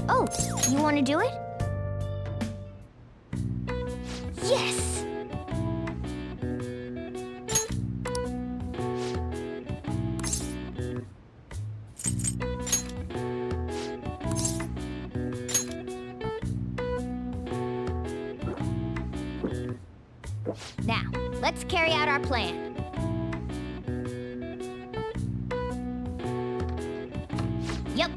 Oh, you want to do it? Yes! Now, let's carry out our plan. Yep.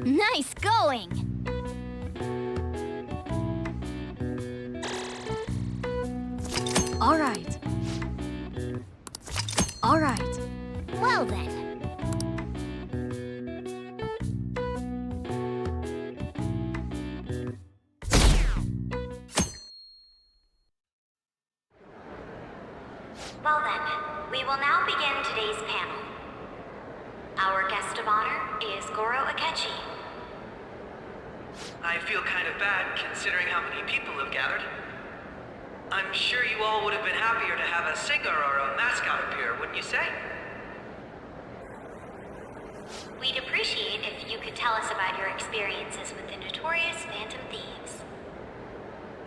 Nice going! All right. All right. Well then. Well then, we will now begin today's panel. Our guest of honor is Goro Akechi. I feel kind of bad considering how many people have gathered. I'm sure you all would have been happier to have a singer or a mascot appear, wouldn't you say? We'd appreciate if you could tell us about your experiences with the notorious Phantom Thieves.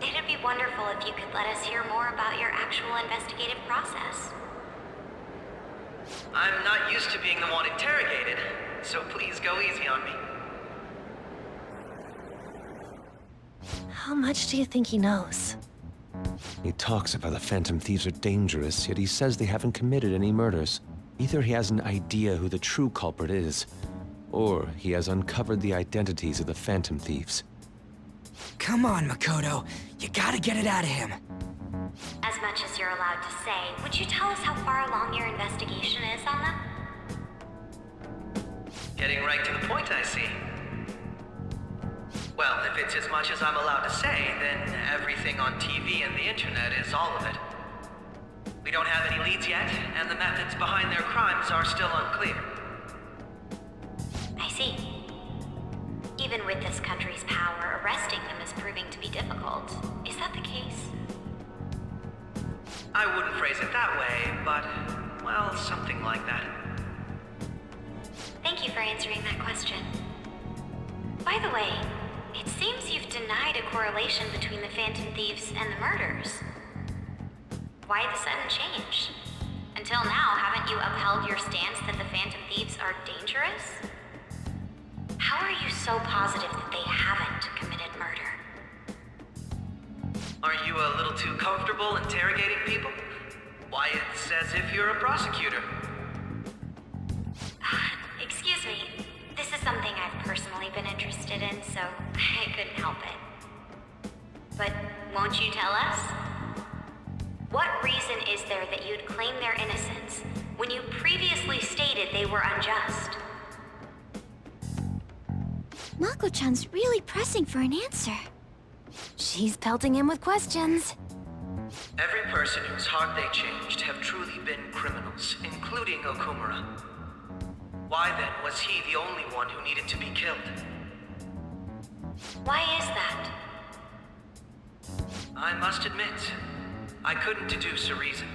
It'd be wonderful if you could let us hear more about your actual investigative process. I'm not used to being the one interrogated, so please go easy on me. How much do you think he knows? He talks about the Phantom Thieves are dangerous, yet he says they haven't committed any murders. Either he has an idea who the true culprit is, or he has uncovered the identities of the Phantom Thieves. Come on, Makoto. You gotta get it out of him. As much as you're allowed to say, would you tell us how far along your investigation is on them? Getting right to the point, I see. Well, if it's as much as I'm allowed to say, then everything on TV and the internet is all of it. We don't have any leads yet, and the methods behind their crimes are still unclear. I see. Even with this country's power, arresting them is proving to be difficult. Is that the case? I wouldn't phrase it that way, but, well, something like that. Thank you for answering that question. By the way, it seems you've denied a correlation between the Phantom Thieves and the murders. Why the sudden change? Until now, haven't you upheld your stance that the Phantom Thieves are dangerous? How are you so positive that they haven't committed murder? Aren't you a little too comfortable interrogating people? Why, it's as if you're a prosecutor. Excuse me. This is something I've personally been interested in, so I couldn't help it. But won't you tell us? What reason is there that you'd claim their innocence when you previously stated they were unjust? Mako-chan's really pressing for an answer. She's pelting him with questions. Every person whose heart they changed have truly been criminals, including Okumura. Why then was he the only one who needed to be killed? Why is that? I must admit, I couldn't deduce a reason.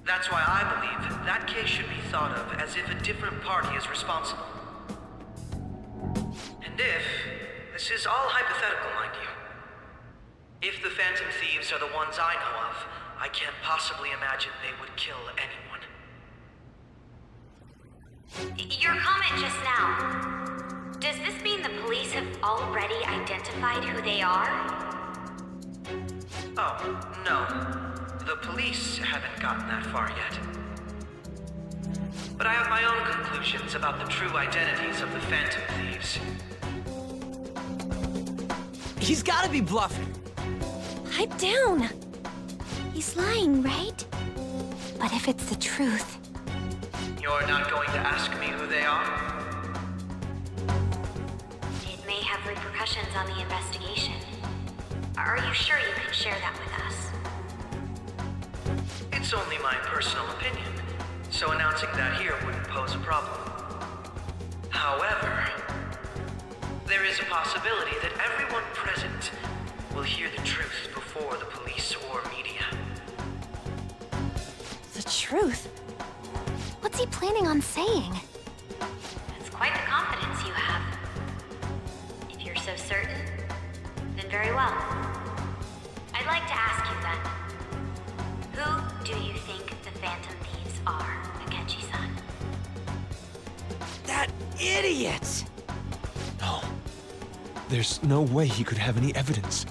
That's why I believe that case should be thought of as if a different party is responsible. And if, this is all hypothetical, mind you, if the Phantom Thieves are the ones I know of, I can't possibly imagine they would kill anyone. Your comment just now, does this mean the police have already identified who they are? Oh, no. The police haven't gotten that far yet. But I have my own conclusions about the true identities of the Phantom Thieves. He's gotta be bluffing. Pipe down. He's lying, right? But if it's the truth, You're not going to ask me who they are? It may have repercussions on the investigation. Are you sure you can share that with us? It's only my personal opinion, so announcing that here wouldn't pose a problem. However, there is a possibility that everyone present will hear the truth before the police or media. The truth? What's he planning on saying? That's quite the confidence you have. If you're so certain, then very well. I'd like to ask you then, who do you think the Phantom Thieves are, Akechi-san? That idiot! No. There's no way he could have any evidence.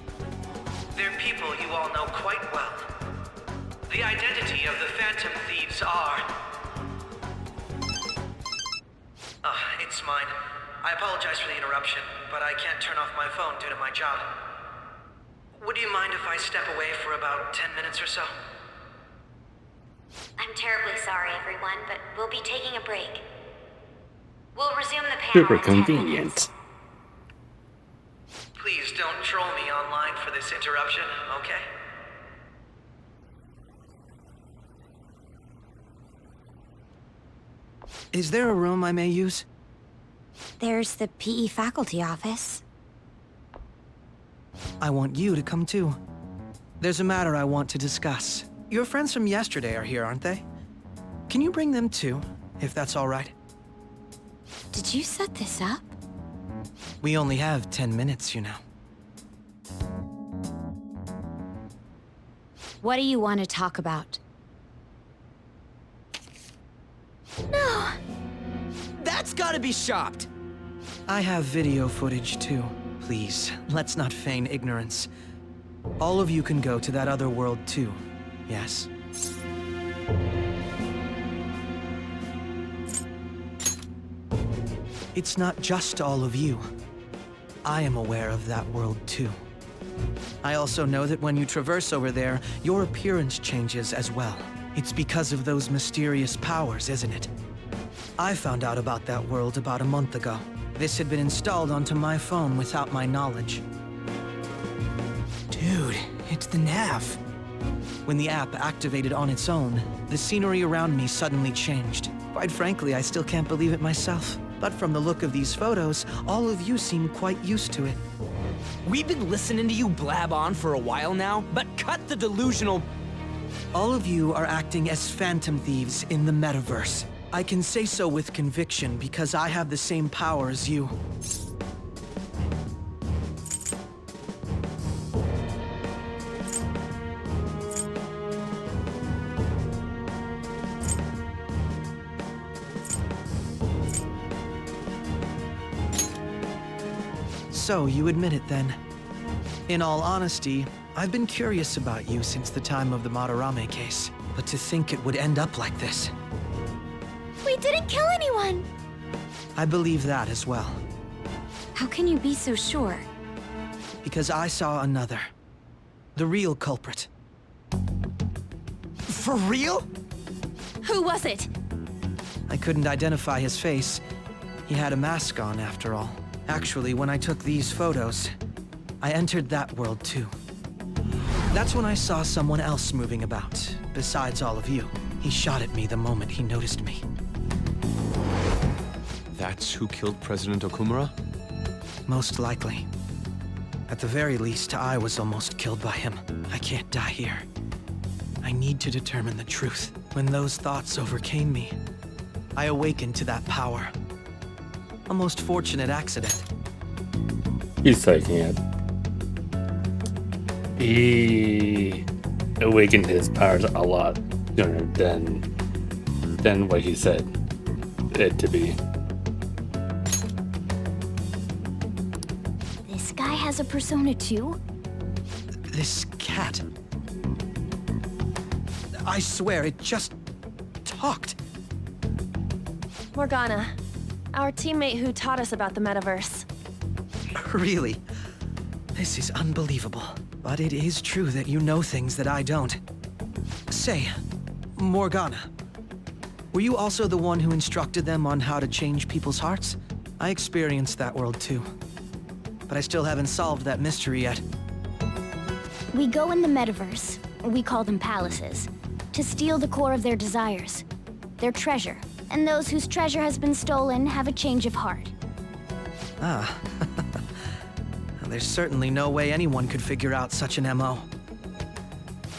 They're people you all know quite well. The identity of the Phantom Thieves are... it's mine. I apologize for the interruption, but I can't turn off my phone due to my job. Would you mind if I step away for about 10 minutes or so? I'm terribly sorry, everyone, but we'll be taking a break. We'll resume the panel Super in 10 minutes. convenient. Please don't troll me online for this interruption, okay? Is there a room I may use? There's the PE faculty office. I want you to come too. There's a matter I want to discuss. Your friends from yesterday are here, aren't they? Can you bring them too, if that's all right? Did you set this up? We only have 10 minutes, you know. What do you want to talk about? No! That's gotta be shopped! I have video footage too. Please, let's not feign ignorance. All of you can go to that other world too, yes? It's not just all of you. I am aware of that world too. I also know that when you traverse over there, your appearance changes as well. It's because of those mysterious powers, isn't it? I found out about that world about a month ago. This had been installed onto my phone without my knowledge. Dude, it's the nav. When the app activated on its own, the scenery around me suddenly changed. Quite frankly, I still can't believe it myself. But from the look of these photos, all of you seem quite used to it. We've been listening to you blab on for a while now, but cut the delusional... All of you are acting as Phantom Thieves in the metaverse. I can say so with conviction because I have the same power as you. So, you admit it then. In all honesty, I've been curious about you since the time of the Madarame case. But to think it would end up like this. We didn't kill anyone! I believe that as well. How can you be so sure? Because I saw another. The real culprit. For real? Who was it? I couldn't identify his face. He had a mask on, after all. Actually, when I took these photos, I entered that world too. That's when I saw someone else moving about, besides all of you. He shot at me the moment he noticed me. That's who killed President Okumura? Most likely. At the very least, I was almost killed by him. I can't die here. I need to determine the truth. When those thoughts overcame me, I awakened to that power. A most fortunate accident. He's taking it. He awakened his powers a lot sooner than what he said it to be. This guy has a persona too? This cat. I swear, it just talked. Morgana, our teammate who taught us about the metaverse. Really? This is unbelievable. But it is true that you know things that I don't. Say, Morgana, were you also the one who instructed them on how to change people's hearts? I experienced that world too. But I still haven't solved that mystery yet. We go in the metaverse. We call them palaces. to steal the core of their desires, their treasure. And those whose treasure has been stolen have a change of heart. Ah. There's certainly no way anyone could figure out such an MO.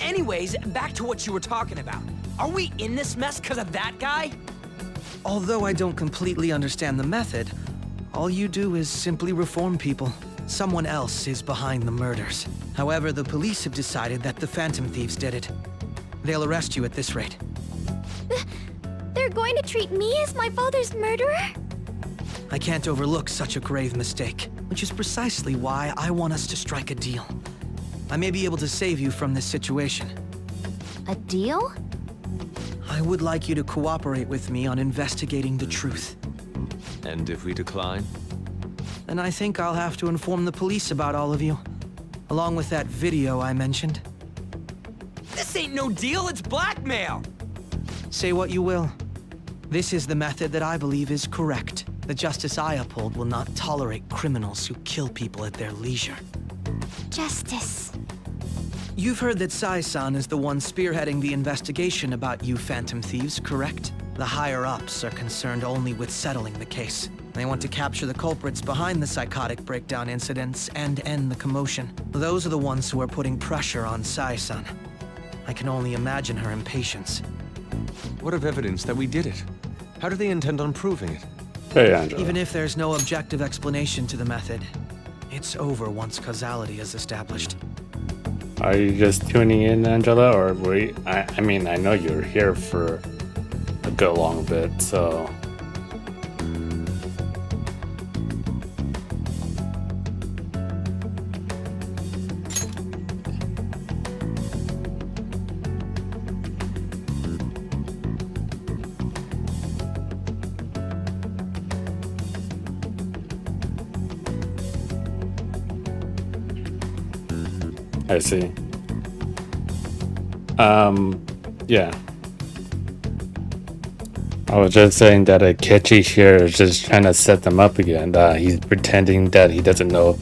Anyways, back to what you were talking about. Are we in this mess because of that guy? Although I don't completely understand the method, all you do is simply reform people. Someone else is behind the murders. However, the police have decided that the Phantom Thieves did it. They'll arrest you at this rate. They're going to treat me as my father's murderer? I can't overlook such a grave mistake, which is precisely why I want us to strike a deal. I may be able to save you from this situation. A deal? I would like you to cooperate with me on investigating the truth. And if we decline? And I think I'll have to inform the police about all of you, along with that video I mentioned. This ain't no deal, it's blackmail! Say what you will. This is the method that I believe is correct. The justice I uphold will not tolerate criminals who kill people at their leisure. Justice. You've heard that Sai-san is the one spearheading the investigation about you Phantom Thieves, correct? The higher-ups are concerned only with settling the case. They want to capture the culprits behind the psychotic breakdown incidents and end the commotion. Those are the ones who are putting pressure on Sai-san. I can only imagine her impatience. What of evidence that we did it? How do they intend on proving it? Hey, Angela. Even if there's no objective explanation to the method, it's over once causality is established. Are you just tuning in, Angela, or were I mean, I know you're here for a good long bit, so... I see. Yeah. I was just saying that Akechi here is just trying to set them up again. He's pretending that he doesn't know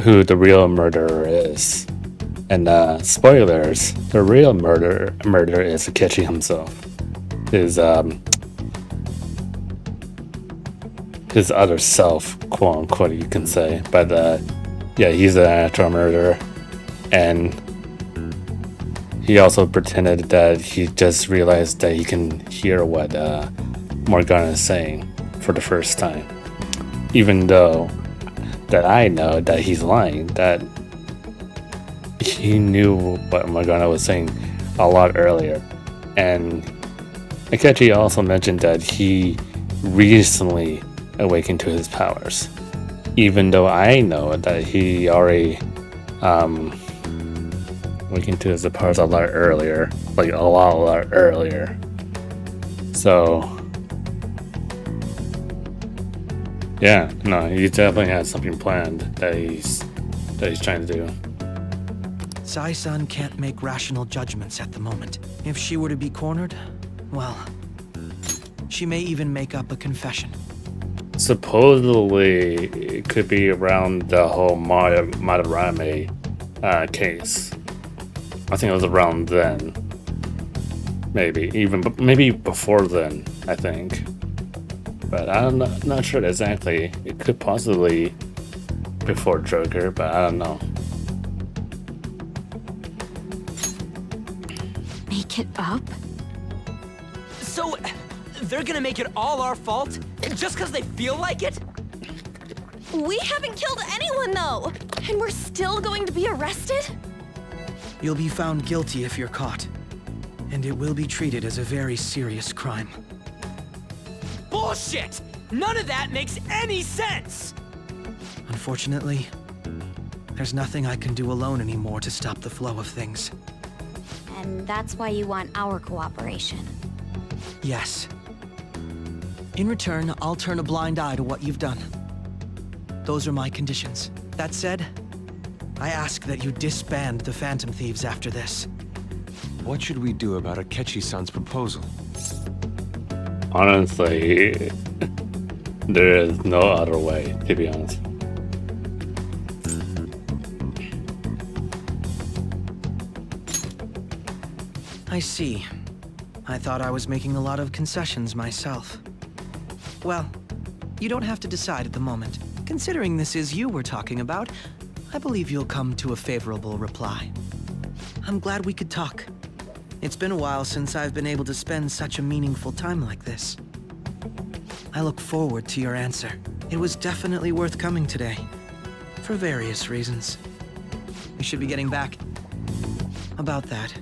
who the real murderer is. And spoilers, the real murderer is Akechi himself. His other self, quote unquote, you can say. But yeah, he's an actual murderer. And he also pretended that he just realized that he can hear what Morgana is saying for the first time. Even though that I know that he's lying, that he knew what Morgana was saying a lot earlier. And Akechi also mentioned that he recently awakened to his powers. Even though I know that he already awakened to his powers a lot earlier. Like a lot earlier. So yeah, no, he definitely has something planned that he's trying to do. Sai-san can't make rational judgments at the moment. If she were to be cornered, well, she may even make up a confession. Supposedly, it could be around the whole Madarame case. I think it was around then. Maybe before then, I think. But I'm not sure exactly. It could possibly before Joker, but I don't know. Make it up? So, they're gonna make it all our fault? Just because they feel like it? We haven't killed anyone, though! And we're still going to be arrested? You'll be found guilty if you're caught. And it will be treated as a very serious crime. Bullshit! None of that makes any sense! Unfortunately, there's nothing I can do alone anymore to stop the flow of things. And that's why you want our cooperation. Yes. In return, I'll turn a blind eye to what you've done. Those are my conditions. That said, I ask that you disband the Phantom Thieves after this. What should we do about Akechi-san's proposal? Honestly, there is no other way, to be honest. I see. I thought I was making a lot of concessions myself. Well, you don't have to decide at the moment. Considering this is you we're talking about, I believe you'll come to a favorable reply. I'm glad we could talk. It's been a while since I've been able to spend such a meaningful time like this. I look forward to your answer. It was definitely worth coming today, for various reasons. We should be getting back. About that,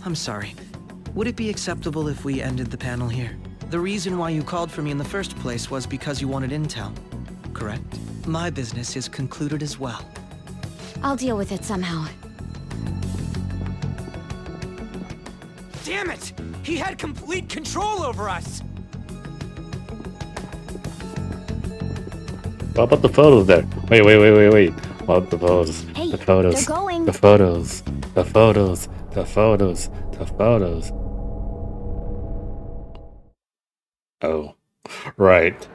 I'm sorry. Would it be acceptable if we ended the panel here? The reason why you called for me in the first place was because you wanted intel, correct? My business is concluded as well. I'll deal with it somehow. Damn it! He had complete control over us! What about the photos there? Wait. What about the photos? Hey, The photos. they're going. The photos. The photos. The photos. The photos. Oh, right.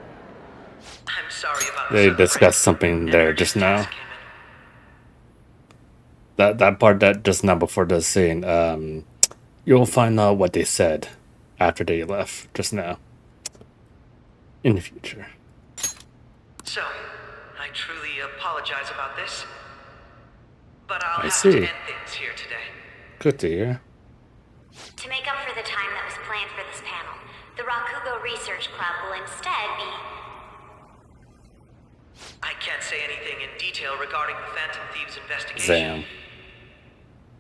I'm sorry about They this. discussed something there just now. That part that just now before the scene. You'll find out what they said after they left just now. In the future. So, I truly apologize about this. But I'll I have see. to end things here today. Good to hear. To make up for the time that was planned for this panel, the Rakugo Research Club will instead be... I can't say anything in detail regarding the Phantom Thieves investigation. Zam.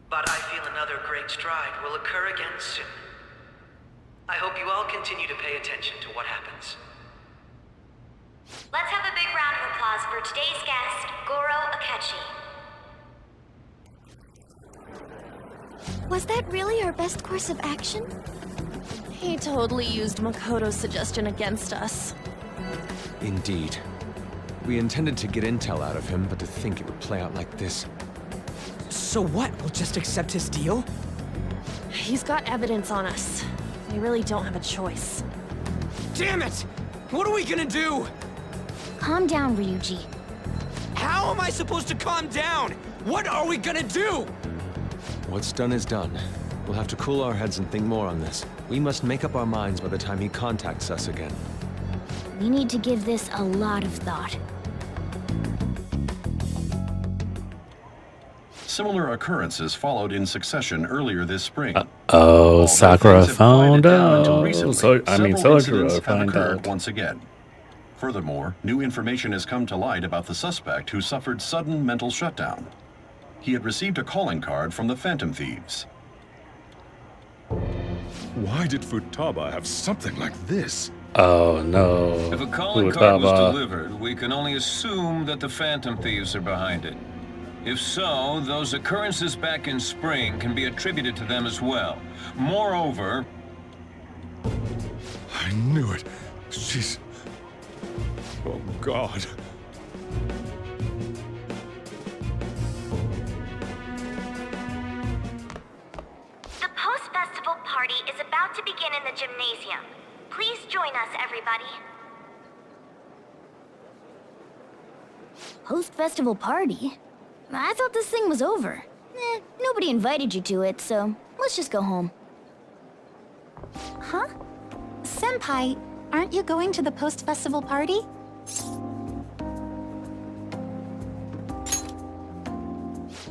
But I feel another great stride will occur again soon. I hope you all continue to pay attention to what happens. Let's have a big round of applause for today's guest, Goro Akechi. Was that really our best course of action? He totally used Makoto's suggestion against us. Indeed. We intended to get intel out of him, but to think it would play out like this. So what? We'll just accept his deal? He's got evidence on us. We really don't have a choice. Damn it! What are we gonna do? Calm down, Ryuji. How am I supposed to calm down? What are we gonna do? What's done is done. We'll have to cool our heads and think more on this. We must make up our minds by the time he contacts us again. We need to give this a lot of thought. Similar occurrences followed in succession earlier this spring. Oh, Sakura Although things have quieted found down until out. recently, Sakura incidents have found occurred out. once again. Furthermore, new information has come to light about the suspect who suffered sudden mental shutdown. He had received a calling card from the Phantom Thieves. Why did Futaba have something like this? Oh no. If a calling card was Futaba. delivered, we can only assume that the Phantom Thieves are behind it. If so, those occurrences back in spring can be attributed to them as well. Moreover... I knew it. She's... Oh, God. The post-festival party is about to begin in the gymnasium. Please join us, everybody. Post-festival party? I thought this thing was over. Nobody invited you to it, so let's just go home. Huh? Senpai, aren't you going to the post-festival party?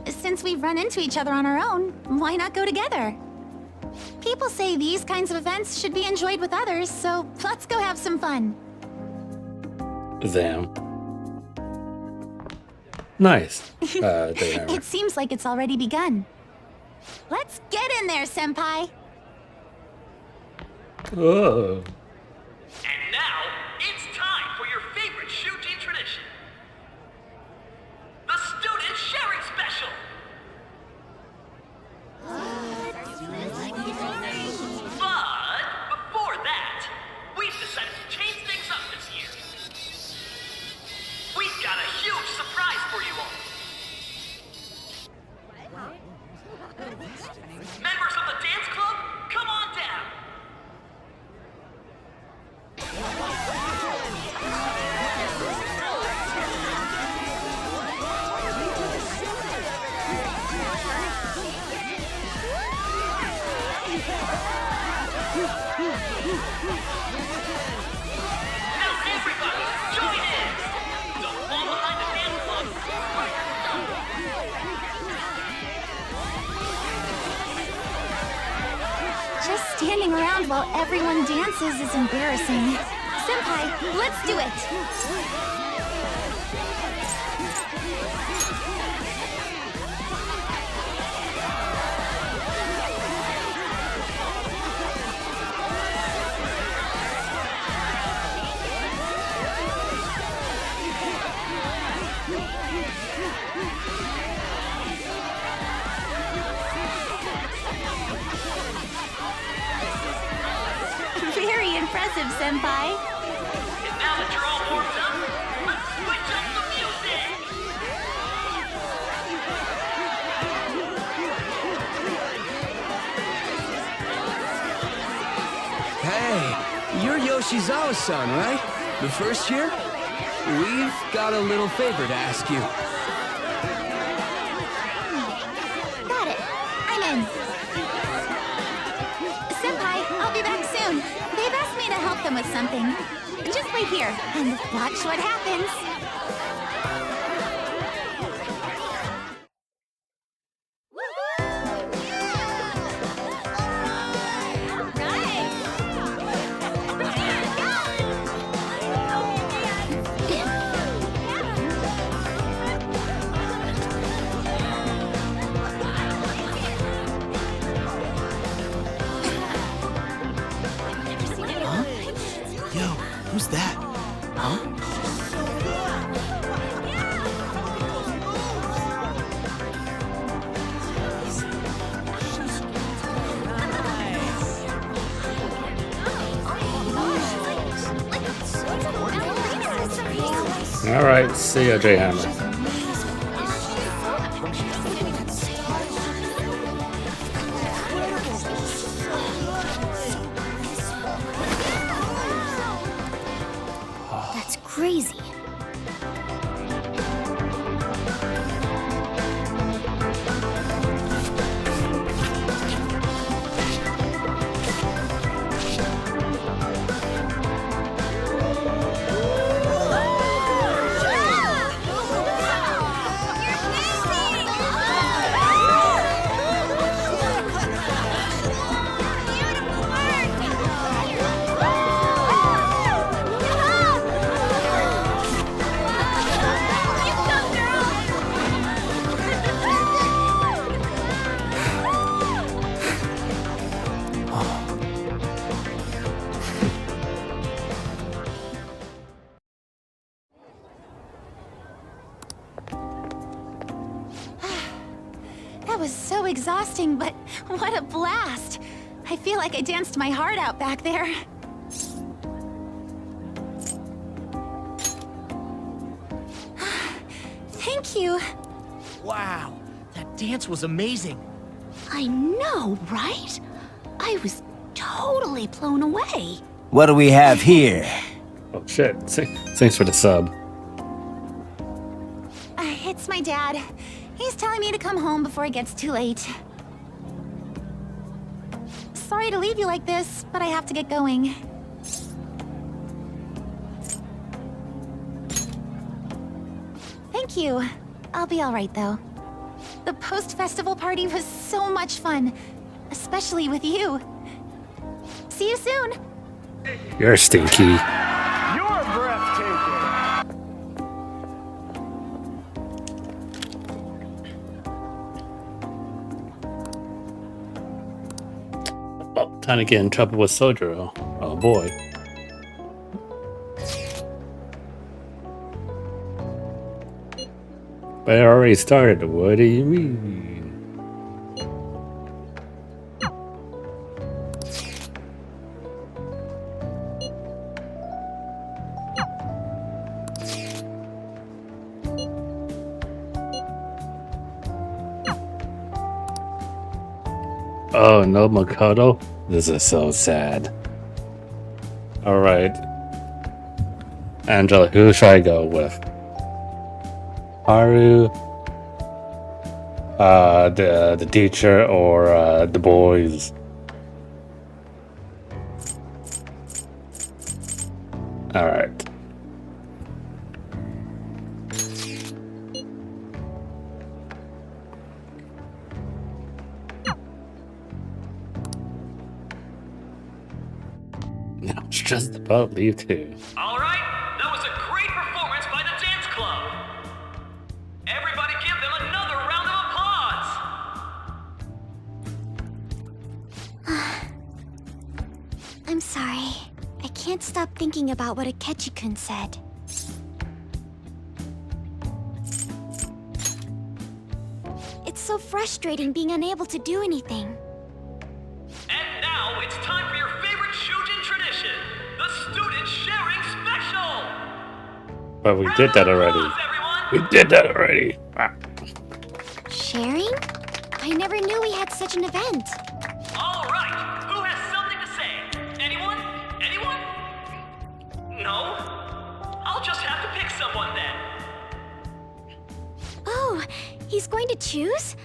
Since we've run into each other on our own, why not go together? People say these kinds of events should be enjoyed with others, so let's go have some fun. Zam. Nice. There. It seems like it's already begun. Let's get in there, Senpai! Oh. And now, it's time for your favorite Shujin tradition. The Student Sharing Special! But before that, we've decided to change things up this year. We've got a huge surprise for you all. Members of the dance club, come on down. Just standing around while everyone dances is embarrassing. Senpai, let's do it! Very impressive, Senpai. And now that you're all warmed up, let's switch up the music! Hey, you're Yoshizawa-san, right? The first year? We've got a little favor to ask you. Got it. I'm in. Senpai, I'll be back soon. They've asked me to help them with something. Just wait here and watch what happens. Yo, who's that? Huh? Alright, see ya, J-Hammer. That's crazy. That was so exhausting, but what a blast! I feel like I danced my heart out back there. Thank you. Wow, that dance was amazing. I know, right? I was totally blown away. What do we have here? Oh shit, thanks for the sub. It's my dad. He's telling me to come home before it gets too late. Sorry to leave you like this, but I have to get going. Thank you. I'll be alright though. The post-festival party was so much fun, especially with you. See you soon! You're stinky. You're breathtaking. Oh, time to get in trouble with Sojiro. Oh boy. But I already started. What do you mean? Oh, no Makoto? This is so sad. Alright. Angela, who should I go with? Haru, the teacher, or the boys? Alright. Now it's just about leave too. All right, that was a great performance by the dance club. Everybody give them another round of applause. I'm sorry. I can't stop thinking about what Akechi-kun said. It's so frustrating being unable to do anything. And now it's time for your favorite Shujin tradition, the student sharing special. But we did that already. We did that already. Ah. Sharing? I never knew we had such an event. All right, who has something to say? Anyone? Anyone? No? I'll just have to pick someone then. Oh, he's going to choose?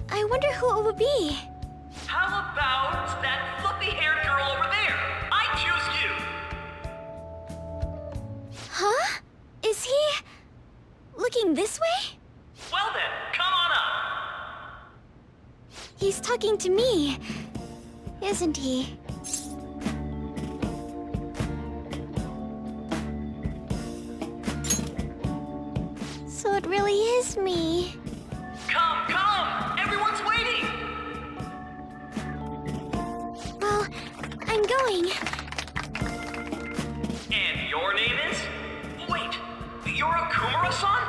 I wonder who it would be. How about that fluffy-haired girl over there? I choose you. Huh? Is he looking this way? Well then, come on up. He's talking to me, isn't he? So it really is me. Come, come! Everyone's waiting! Well, I'm going. And your name is? Wait, you're Okumura-san?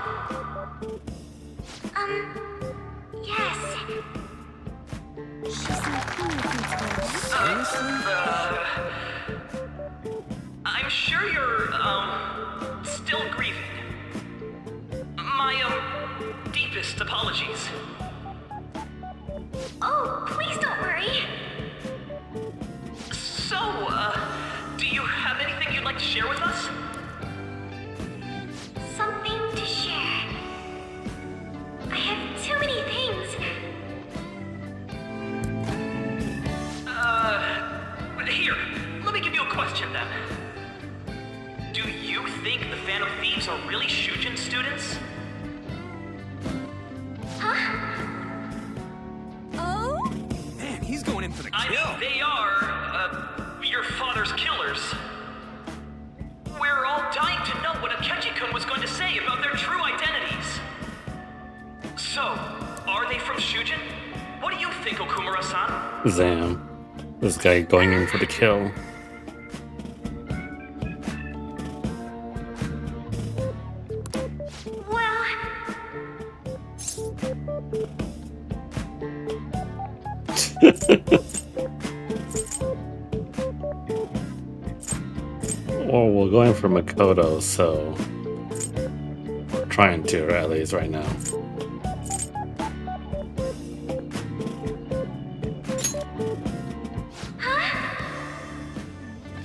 Yes. She's not coming I'm sure you're, still grieving. My, deepest apologies. Oh, please don't worry. So, do you have anything you'd like to share with us? Something to share. I have too many things. Here, let me give you a question then. Do you think the Phantom Thieves are really Shujin students? Huh? Oh? Man, he's going in for the kill. I mean, they are, your father's killers. We're all dying to know what Akechi-kun was going to say about their true identities. So, are they from Shujin? What do you think, Okumura-san? Zam. This guy going in for the kill. Well, Well, we're going for Makoto, so we're trying to, at least right now.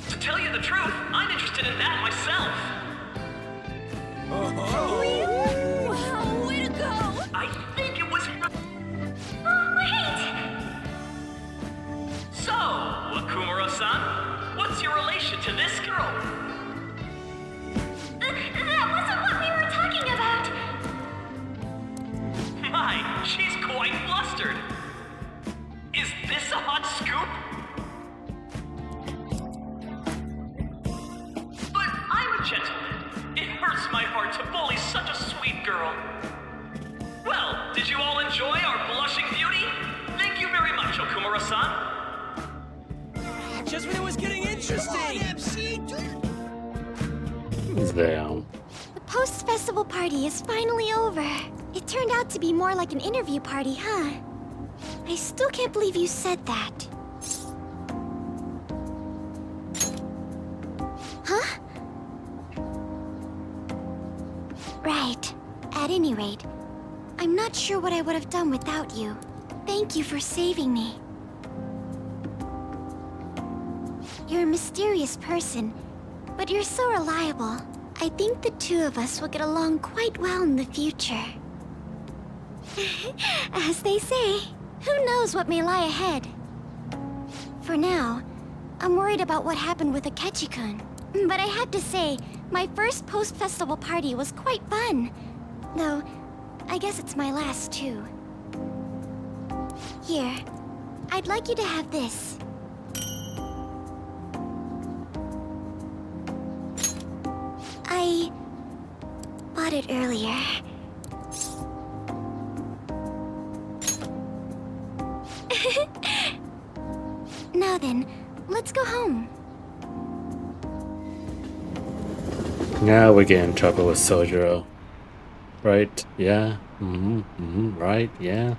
To tell you the truth, I'm interested in that myself. Wow, way to go! I think it was... wait! So, Okumura-san, what's your relation to this girl? That wasn't what we were talking about. My, she's quite flustered. Is this a hot scoop? But I'm a gentleman. It hurts my heart to bully such a sweet girl. Well, did you all enjoy our blushing beauty? Thank you very much, Okumura-san. Just when it was getting interesting. Zam. The post-festival party is finally over. It turned out to be more like an interview party, huh? I still can't believe you said that. Huh? Right. At any rate, I'm not sure what I would have done without you. Thank you for saving me. You're a mysterious person, but you're so reliable. I think the two of us will get along quite well in the future. As they say, who knows what may lie ahead? For now, I'm worried about what happened with Akechi-kun. But I have to say, my first post-festival party was quite fun. Though, I guess it's my last too. Here, I'd like you to have this. I bought it earlier. Now then, let's go home. Now we get in trouble with Sojiro. Right? Yeah. Right? Yeah.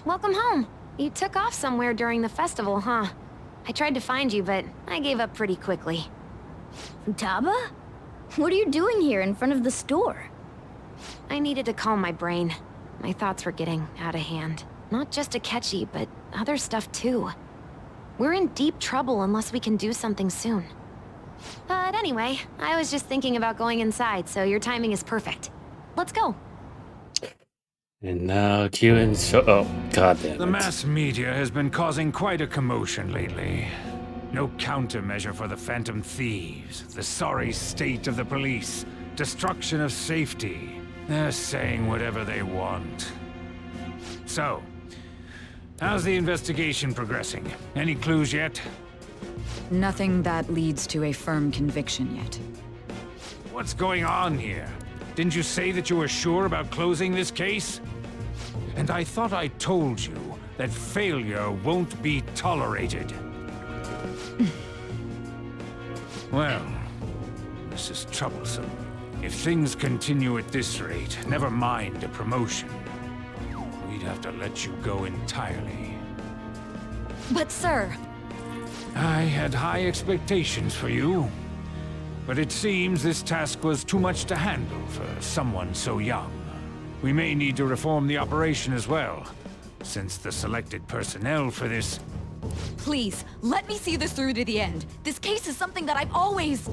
Welcome home. You took off somewhere during the festival, huh? I tried to find you, but I gave up pretty quickly. Futaba? What are you doing here in front of the store? I needed to calm my brain. My thoughts were getting out of hand. Not just Akechi, but other stuff too. We're in deep trouble unless we can do something soon. But anyway, I was just thinking about going inside, so your timing is perfect. Let's go. And now Q and show. Oh, goddamn. The mass media has been causing quite a commotion lately. No countermeasure for the Phantom Thieves, the sorry state of the police, destruction of safety. They're saying whatever they want. So, how's the investigation progressing? Any clues yet? Nothing that leads to a firm conviction yet. What's going on here? Didn't you say that you were sure about closing this case? And I thought I told you that failure won't be tolerated. Well, this is troublesome. If things continue at this rate, never mind a promotion. We'd have to let you go entirely. But sir... I had high expectations for you. But it seems this task was too much to handle for someone so young. We may need to reform the operation as well, since the selected personnel for this... Please, let me see this through to the end. This case is something that I've always...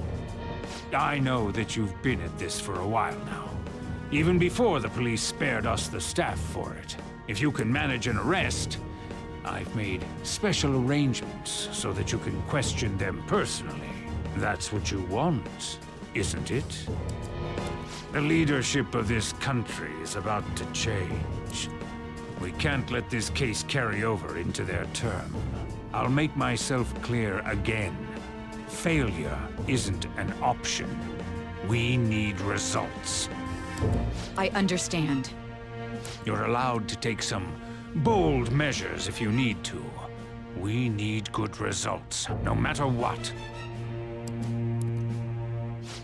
I know that you've been at this for a while now. Even before the police spared us the staff for it. If you can manage an arrest, I've made special arrangements so that you can question them personally. That's what you want, isn't it? The leadership of this country is about to change. We can't let this case carry over into their term. I'll make myself clear again. Failure isn't an option. We need results. I understand. You're allowed to take some bold measures if you need to. We need good results, no matter what.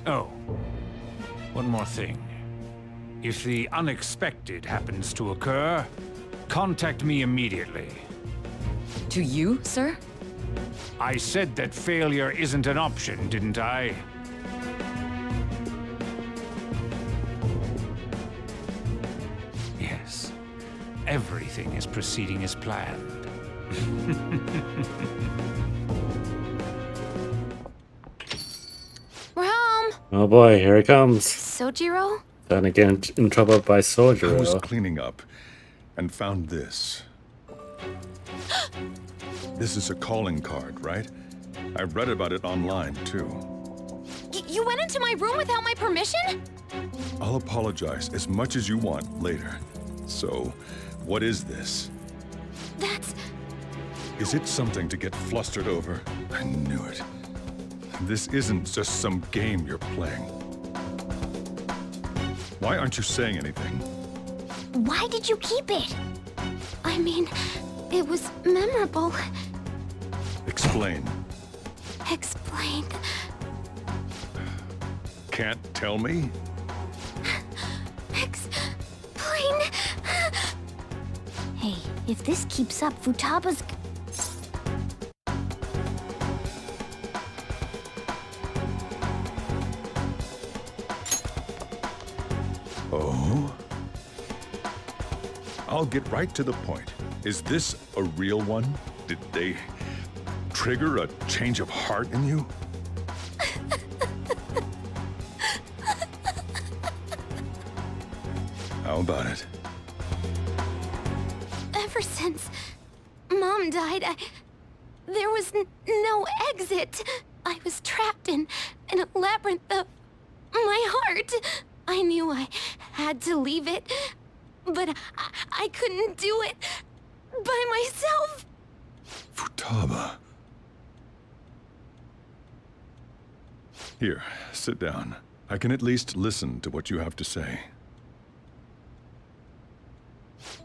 Oh, one more thing. If the unexpected happens to occur, contact me immediately. To you, sir? I said that failure isn't an option, didn't I? Yes. Everything is proceeding as planned. We're home! Oh boy, here it comes. Sojiro? Gonna get in trouble by I was Sojiro. cleaning up and found this. This is a calling card, right? I read about it online, too. You went into my room without my permission? I'll apologize as much as you want later. So, what is this? That's... Is it something to get flustered over? I knew it. This isn't just some game you're playing. Why aren't you saying anything? Why did you keep it? I mean, it was memorable. Explain. Explain. Can't tell me? Explain. Hey, if this keeps up, Futaba's... Oh? I'll get right to the point. Is this a real one? Did they trigger a change of heart in you? How about it? Ever since Mom died, there was no exit. I was trapped in a labyrinth of my heart. I knew I had to leave it, but I couldn't do it by myself. Futaba. Here, sit down. I can at least listen to what you have to say.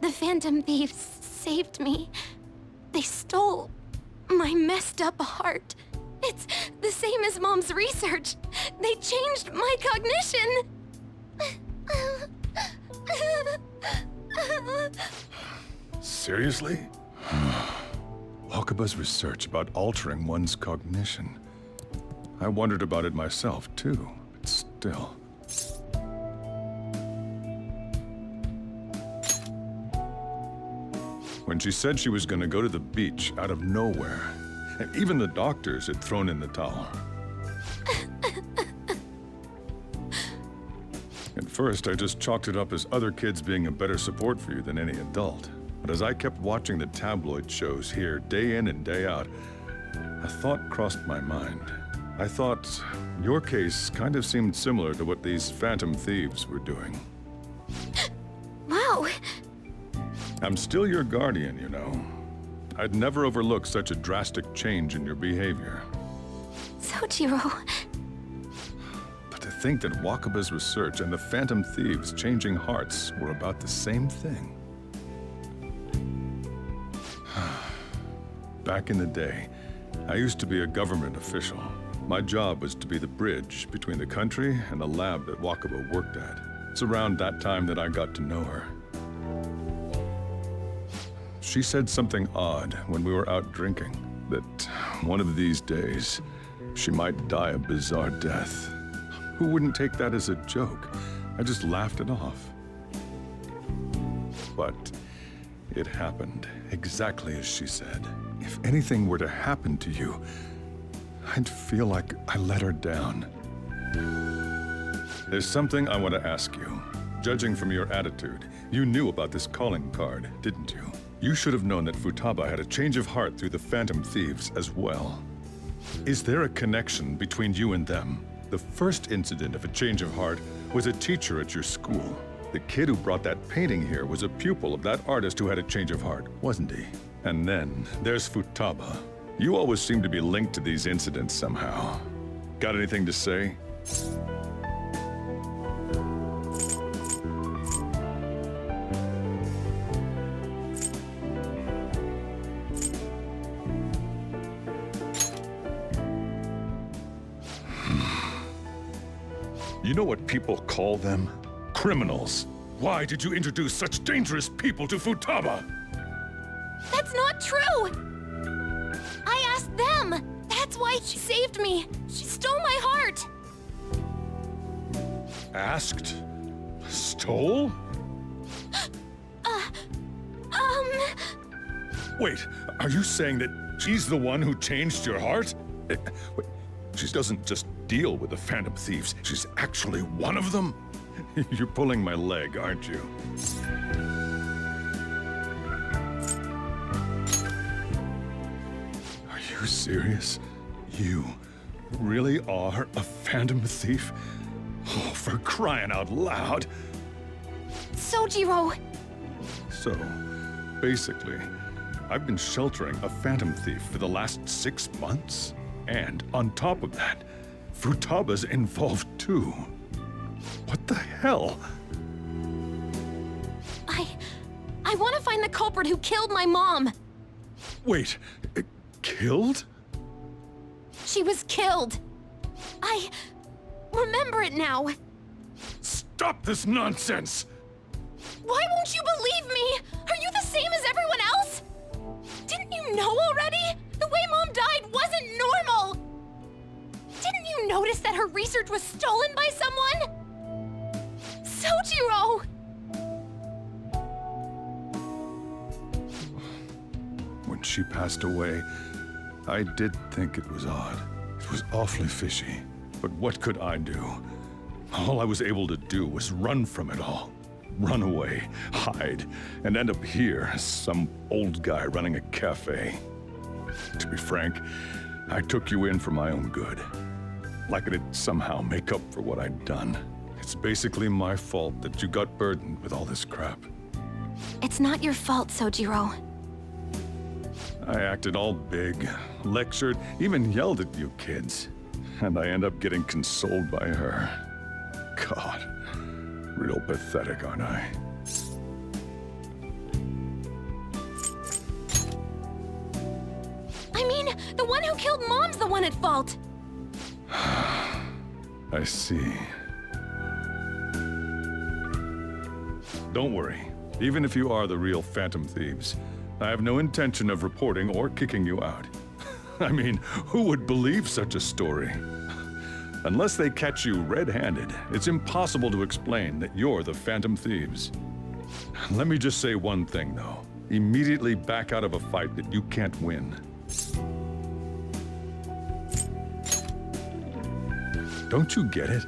The Phantom Thieves saved me. They stole my messed up heart. It's the same as Mom's research. They changed my cognition. Seriously? Wakaba's research about altering one's cognition. I wondered about it myself, too, but still. When she said she was going to go to the beach out of nowhere, even the doctors had thrown in the towel. At first, I just chalked it up as other kids being a better support for you than any adult. But as I kept watching the tabloid shows here, day in and day out, a thought crossed my mind. I thought your case kind of seemed similar to what these Phantom Thieves were doing. Wow. I'm still your guardian, you know. I'd never overlook such a drastic change in your behavior. Sojiro. But to think that Wakaba's research and the Phantom Thieves' changing hearts were about the same thing. Back in the day, I used to be a government official. My job was to be the bridge between the country and the lab that Wakaba worked at. It's around that time that I got to know her. She said something odd when we were out drinking, that one of these days, she might die a bizarre death. Who wouldn't take that as a joke? I just laughed it off. But it happened exactly as she said. If anything were to happen to you, I'd feel like I let her down. There's something I want to ask you. Judging from your attitude, you knew about this calling card, didn't you? You should have known that Futaba had a change of heart through the Phantom Thieves as well. Is there a connection between you and them? The first incident of a change of heart was a teacher at your school. The kid who brought that painting here was a pupil of that artist who had a change of heart, wasn't he? And then there's Futaba. You always seem to be linked to these incidents somehow. Got anything to say? You know what people call them? Criminals. Why did you introduce such dangerous people to Futaba? That's not true! I asked them! That's why she saved me! She stole my heart! Asked? Stole? Wait, are you saying that she's the one who changed your heart? Wait, she doesn't just deal with the Phantom Thieves, she's actually one of them? You're pulling my leg, aren't you? Are you serious? You really are a Phantom Thief? Oh, for crying out loud! Sojiro! So, basically, I've been sheltering a Phantom Thief for the last 6 months. And on top of that, Futaba's involved too. What the hell? I want to find the culprit who killed my mom! Wait, killed? She was killed! I remember it now! Stop this nonsense! Why won't you believe me? Are you the same as everyone else? Didn't you know already? The way Mom died wasn't normal! Didn't you notice that her research was stolen by someone? Sojiro! When she passed away, I did think it was odd. It was awfully fishy. But what could I do? All I was able to do was run from it all. Run away, hide, and end up here as some old guy running a cafe. To be frank, I took you in for my own good. Like it'd somehow make up for what I'd done. It's basically my fault that you got burdened with all this crap. It's not your fault, Sojiro. I acted all big, lectured, even yelled at you kids. And I end up getting consoled by her. God, real pathetic, aren't I? I mean, the one who killed Mom's the one at fault. I see. Don't worry. Even if you are the real Phantom Thieves, I have no intention of reporting or kicking you out. I mean, who would believe such a story? Unless they catch you red-handed, it's impossible to explain that you're the Phantom Thieves. Let me just say one thing, though. Immediately back out of a fight that you can't win. Don't you get it?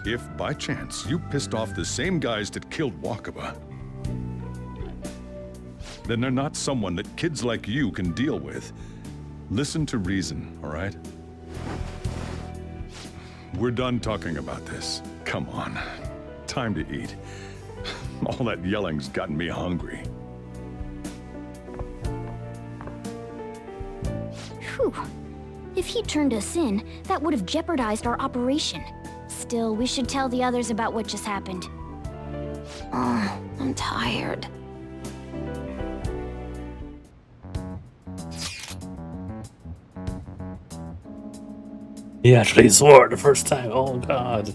If, by chance, you pissed off the same guys that killed Wakaba, then they're not someone that kids like you can deal with. Listen to reason, all right? We're done talking about this. Come on. Time to eat. All that yelling's gotten me hungry. Whew. If he turned us in, that would have jeopardized our operation. Still, we should tell the others about what just happened. Oh, I'm tired. He actually swore the first time. Oh, God.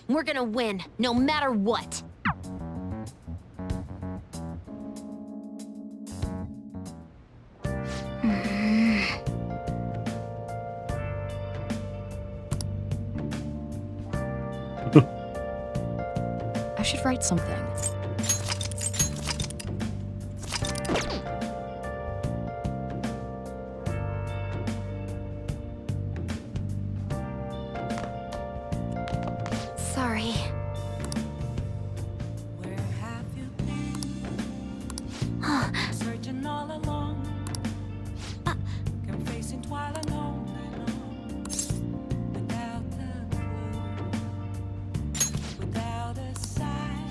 We're gonna win, no matter what. I should write something. Sorry. Searching all along, confessing while alone, without a clue, without a sign.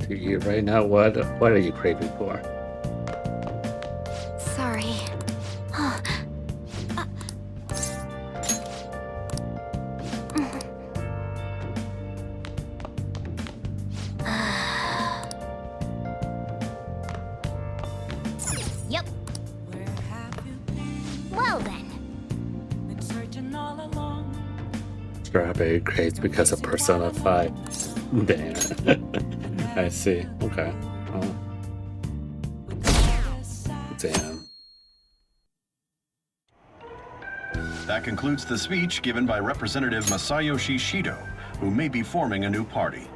to eat right now. What are you craving for? Sorry. Yep. Well then. Been searching all along. Strawberry craze because of Persona 5. Damn. I see. Okay. Oh. Damn. That concludes the speech given by Representative Masayoshi Shido, who may be forming a new party.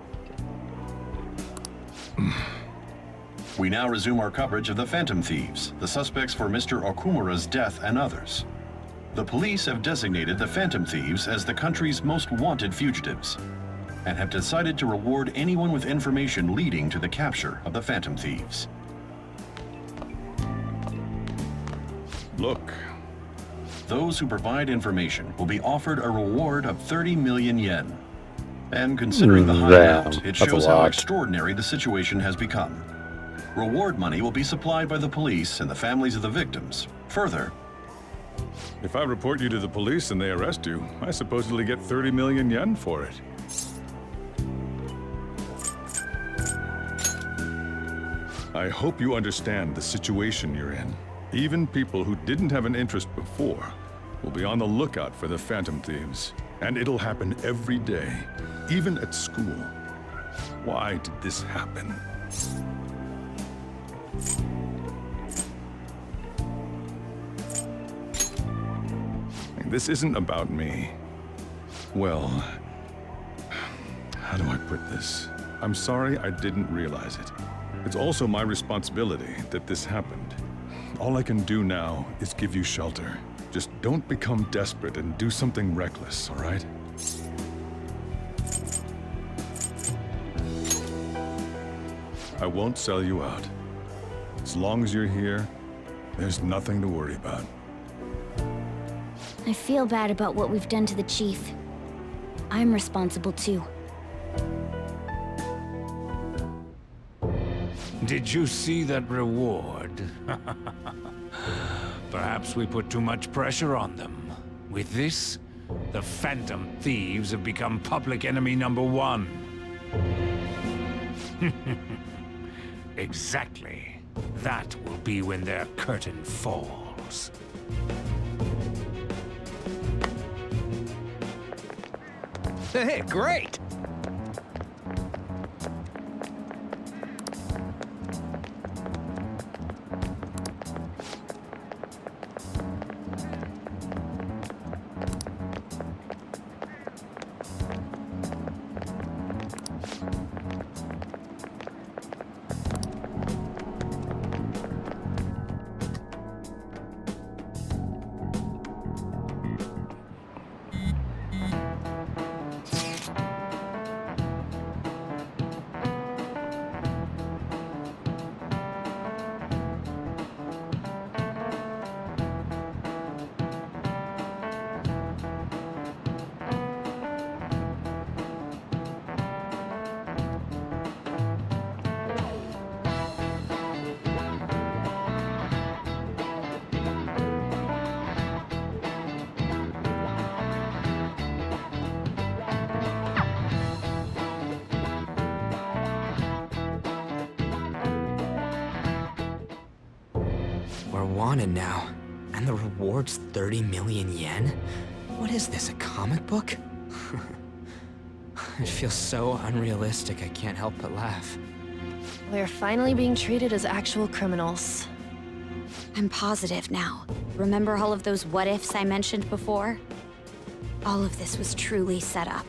We now resume our coverage of the Phantom Thieves, the suspects for Mr. Okumura's death and others. The police have designated the Phantom Thieves as the country's most wanted fugitives, and have decided to reward anyone with information leading to the capture of the Phantom Thieves. Look. Those who provide information will be offered a reward of 30 million yen. And considering the high amount, it shows how extraordinary the situation has become. Reward money will be supplied by the police and the families of the victims. Further, If I report you to the police and they arrest you, I supposedly get 30 million yen for it. I hope you understand the situation you're in. Even people who didn't have an interest before will be on the lookout for the Phantom Thieves. And it'll happen every day, even at school. Why did this happen? This isn't about me. Well, how do I put this? I'm sorry I didn't realize it. It's also my responsibility that this happened. All I can do now is give you shelter. Just don't become desperate and do something reckless, all right? I won't sell you out. As long as you're here, there's nothing to worry about. I feel bad about what we've done to the chief. I'm responsible too. Did you see that reward? Perhaps we put too much pressure on them. With this, the Phantom Thieves have become public enemy #1. Exactly. That will be when their curtain falls. Hey, great! We're wanted now, and the reward's 30 million yen? What is this, a comic book? It feels so unrealistic I can't help but laugh. We're finally being treated as actual criminals. I'm positive now. Remember all of those what-ifs I mentioned before? All of this was truly set up.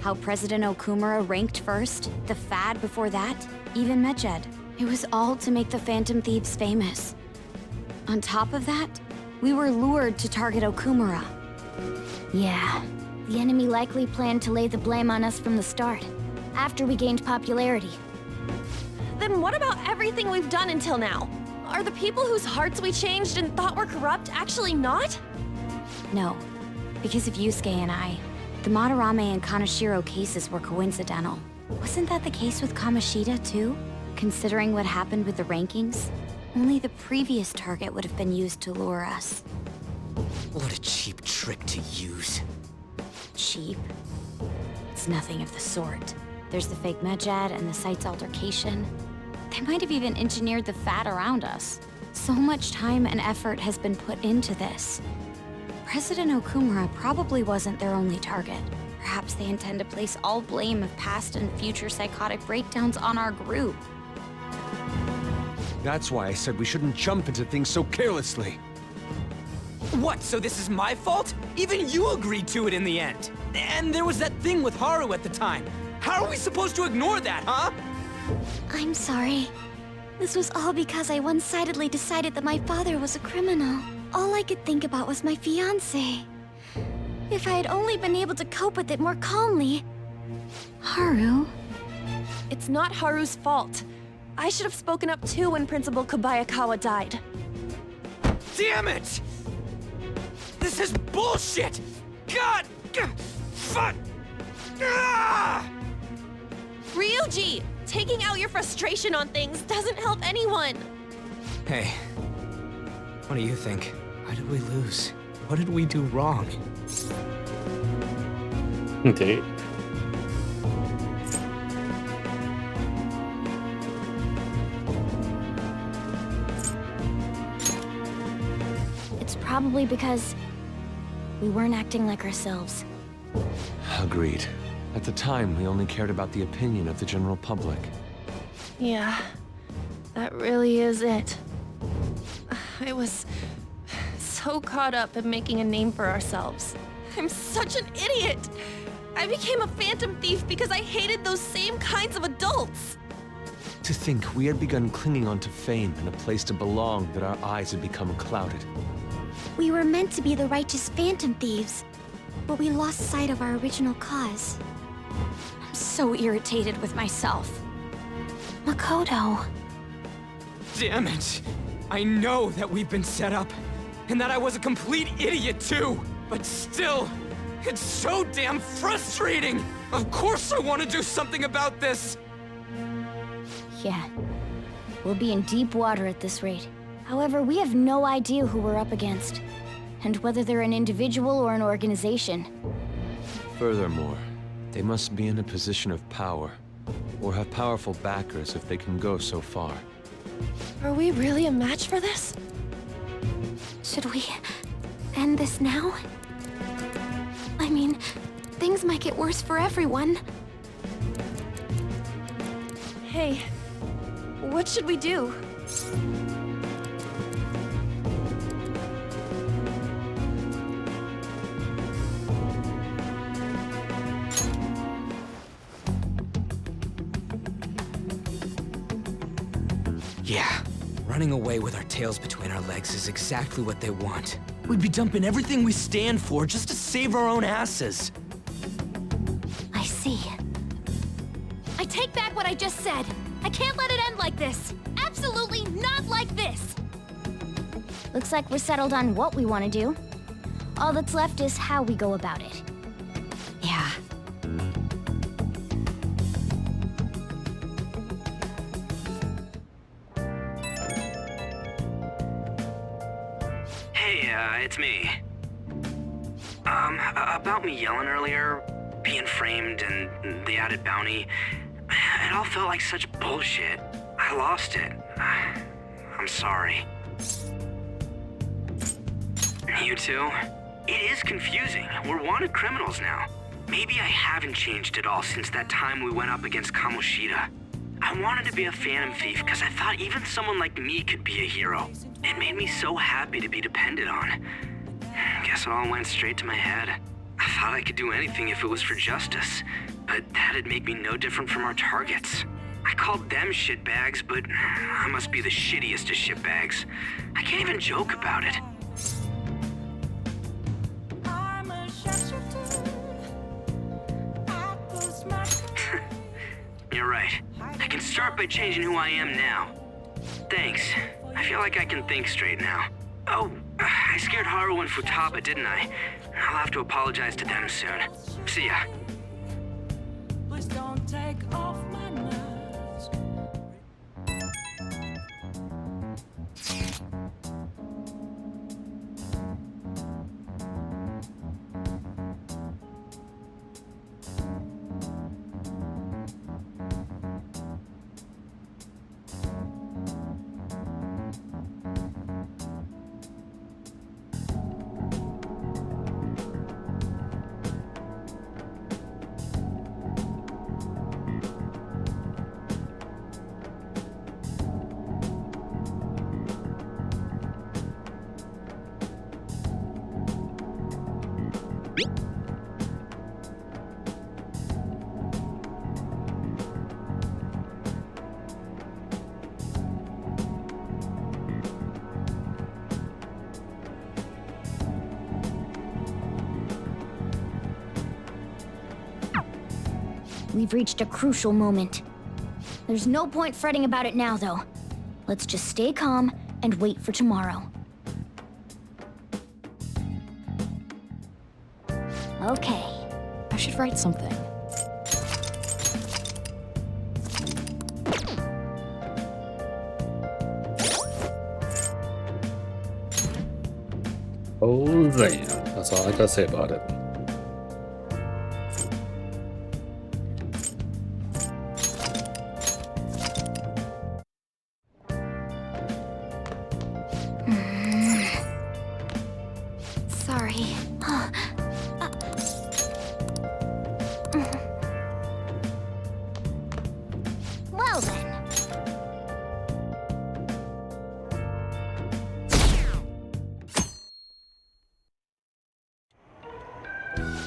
How President Okumura ranked first, the Fad before that, even Medjed. It was all to make the Phantom Thieves famous. On top of that, we were lured to target Okumura. Yeah, the enemy likely planned to lay the blame on us from the start, after we gained popularity. Then what about everything we've done until now? Are the people whose hearts we changed and thought were corrupt actually not? No, because of Yusuke and I, the Madarame and Kaneshiro cases were coincidental. Wasn't that the case with Kamoshida, too? Considering what happened with the rankings, only the previous target would have been used to lure us. What a cheap trick to use. Cheap? It's nothing of the sort. There's the fake Medjed and the site's altercation. They might have even engineered the fat around us. So much time and effort has been put into this. President Okumura probably wasn't their only target. Perhaps they intend to place all blame of past and future psychotic breakdowns on our group. That's why I said we shouldn't jump into things so carelessly. What, so this is my fault? Even you agreed to it in the end. And there was that thing with Haru at the time. How are we supposed to ignore that, huh? I'm sorry. This was all because I one-sidedly decided that my father was a criminal. All I could think about was my fiancé. If I had only been able to cope with it more calmly. Haru? It's not Haru's fault. I should have spoken up too when Principal Kobayakawa died. Damn it! This is bullshit! God! Fuck! Ah! Ryuji! Taking out your frustration on things doesn't help anyone! Hey, what do you think? Why did we lose? What did we do wrong? Indeed. It's probably because we weren't acting like ourselves. Agreed. At the time, we only cared about the opinion of the general public. Yeah, that really is it. I was so caught up in making a name for ourselves. I'm such an idiot! I became a phantom thief because I hated those same kinds of adults! To think we had begun clinging onto fame and a place to belong, that our eyes had become clouded. We were meant to be the righteous phantom thieves, but we lost sight of our original cause. I'm so irritated with myself. Makoto. Damn it! I know that we've been set up, and that I was a complete idiot too! But still, it's so damn frustrating! Of course I want to do something about this! Yeah. We'll be in deep water at this rate. However, we have no idea who we're up against, and whether they're an individual or an organization. Furthermore, they must be in a position of power, or have powerful backers if they can go so far. Are we really a match for this? Should we end this now? I mean, things might get worse for everyone. Hey, what should we do? Yeah, running away with our tails between our legs is exactly what they want. We'd be dumping everything we stand for just to save our own asses. I see. I take back what I just said. I can't let it end like this. Absolutely not like this. Looks like we're settled on what we want to do. All that's left is how we go about it. Yeah. Hey, it's me. About me yelling earlier, being framed, and the added bounty, it all felt like such bullshit. I lost it. I'm sorry. You too? It is confusing. We're wanted criminals now. Maybe I haven't changed at all since that time we went up against Kamoshida. I wanted to be a phantom thief because I thought even someone like me could be a hero. It made me so happy to be depended on. Guess it all went straight to my head. I thought I could do anything if it was for justice, but that'd make me no different from our targets. I called them shitbags, but I must be the shittiest of shitbags. I can't even joke about it. You're right. I can start by changing who I am now. Thanks. I feel like I can think straight now. Oh, I scared Haru and Futaba, didn't I? I'll have to apologize to them soon. See ya. Please don't take all We've reached a crucial moment. There's no point fretting about it now, though. Let's just stay calm and wait for tomorrow. Okay. I should write something. Oh, damn. That's all I gotta say about it. Sorry. Well then.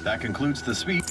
That concludes the speech.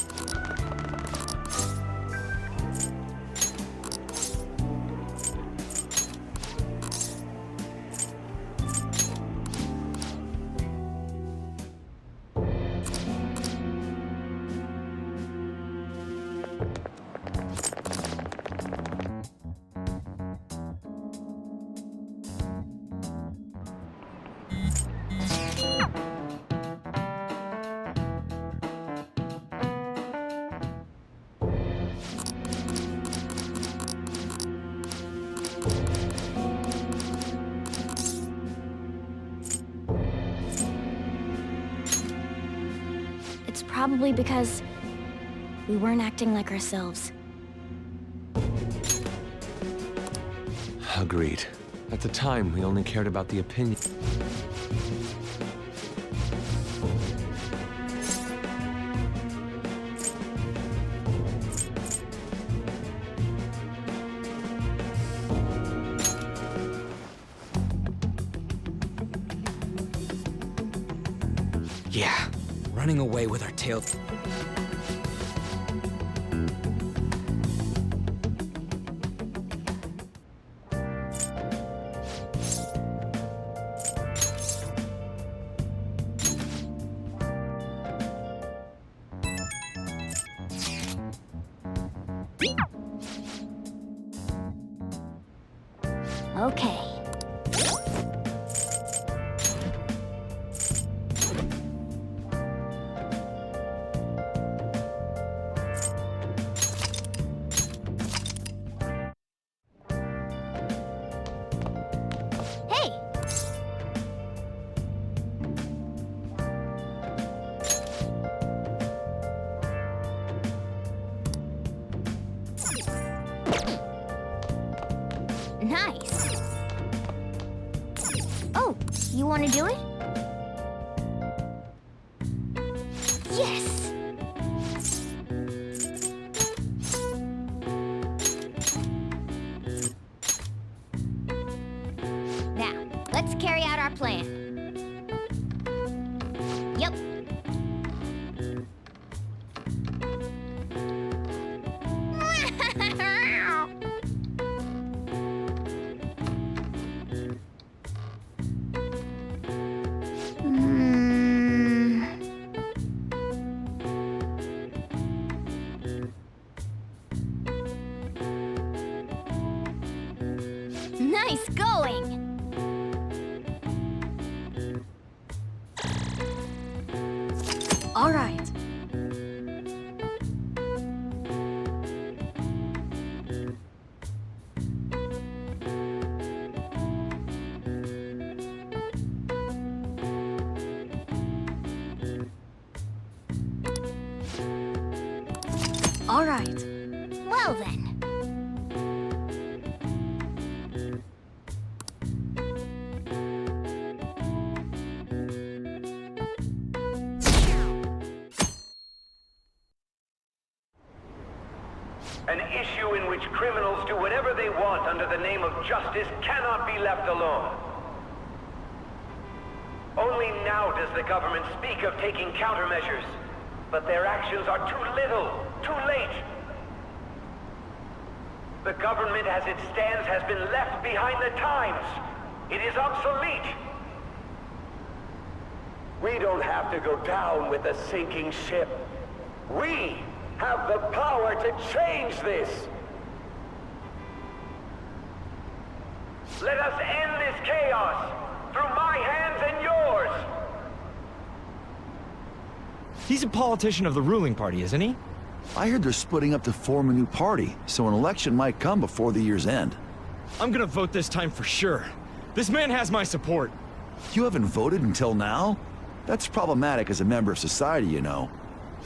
It's probably because we weren't acting like ourselves. Agreed. At the time, we only cared about the opinion. Yeah, running away with our tails. Okay. Hey! Nice. Oh, you want to do it? Yes! Now, let's carry out our plan. Yep. Nice going! All right. All right. Well then. An issue in which criminals do whatever they want under the name of justice cannot be left alone. Only now does the government speak of taking countermeasures. But their actions are too little, too late. The government as it stands has been left behind the times. It is obsolete. We don't have to go down with a sinking ship. We have the power to change this. Let us end this chaos through my hands and yours. He's a politician of the ruling party, isn't he? I heard they're splitting up to form a new party, so an election might come before the year's end. I'm gonna vote this time for sure. This man has my support. You haven't voted until now? That's problematic as a member of society, you know.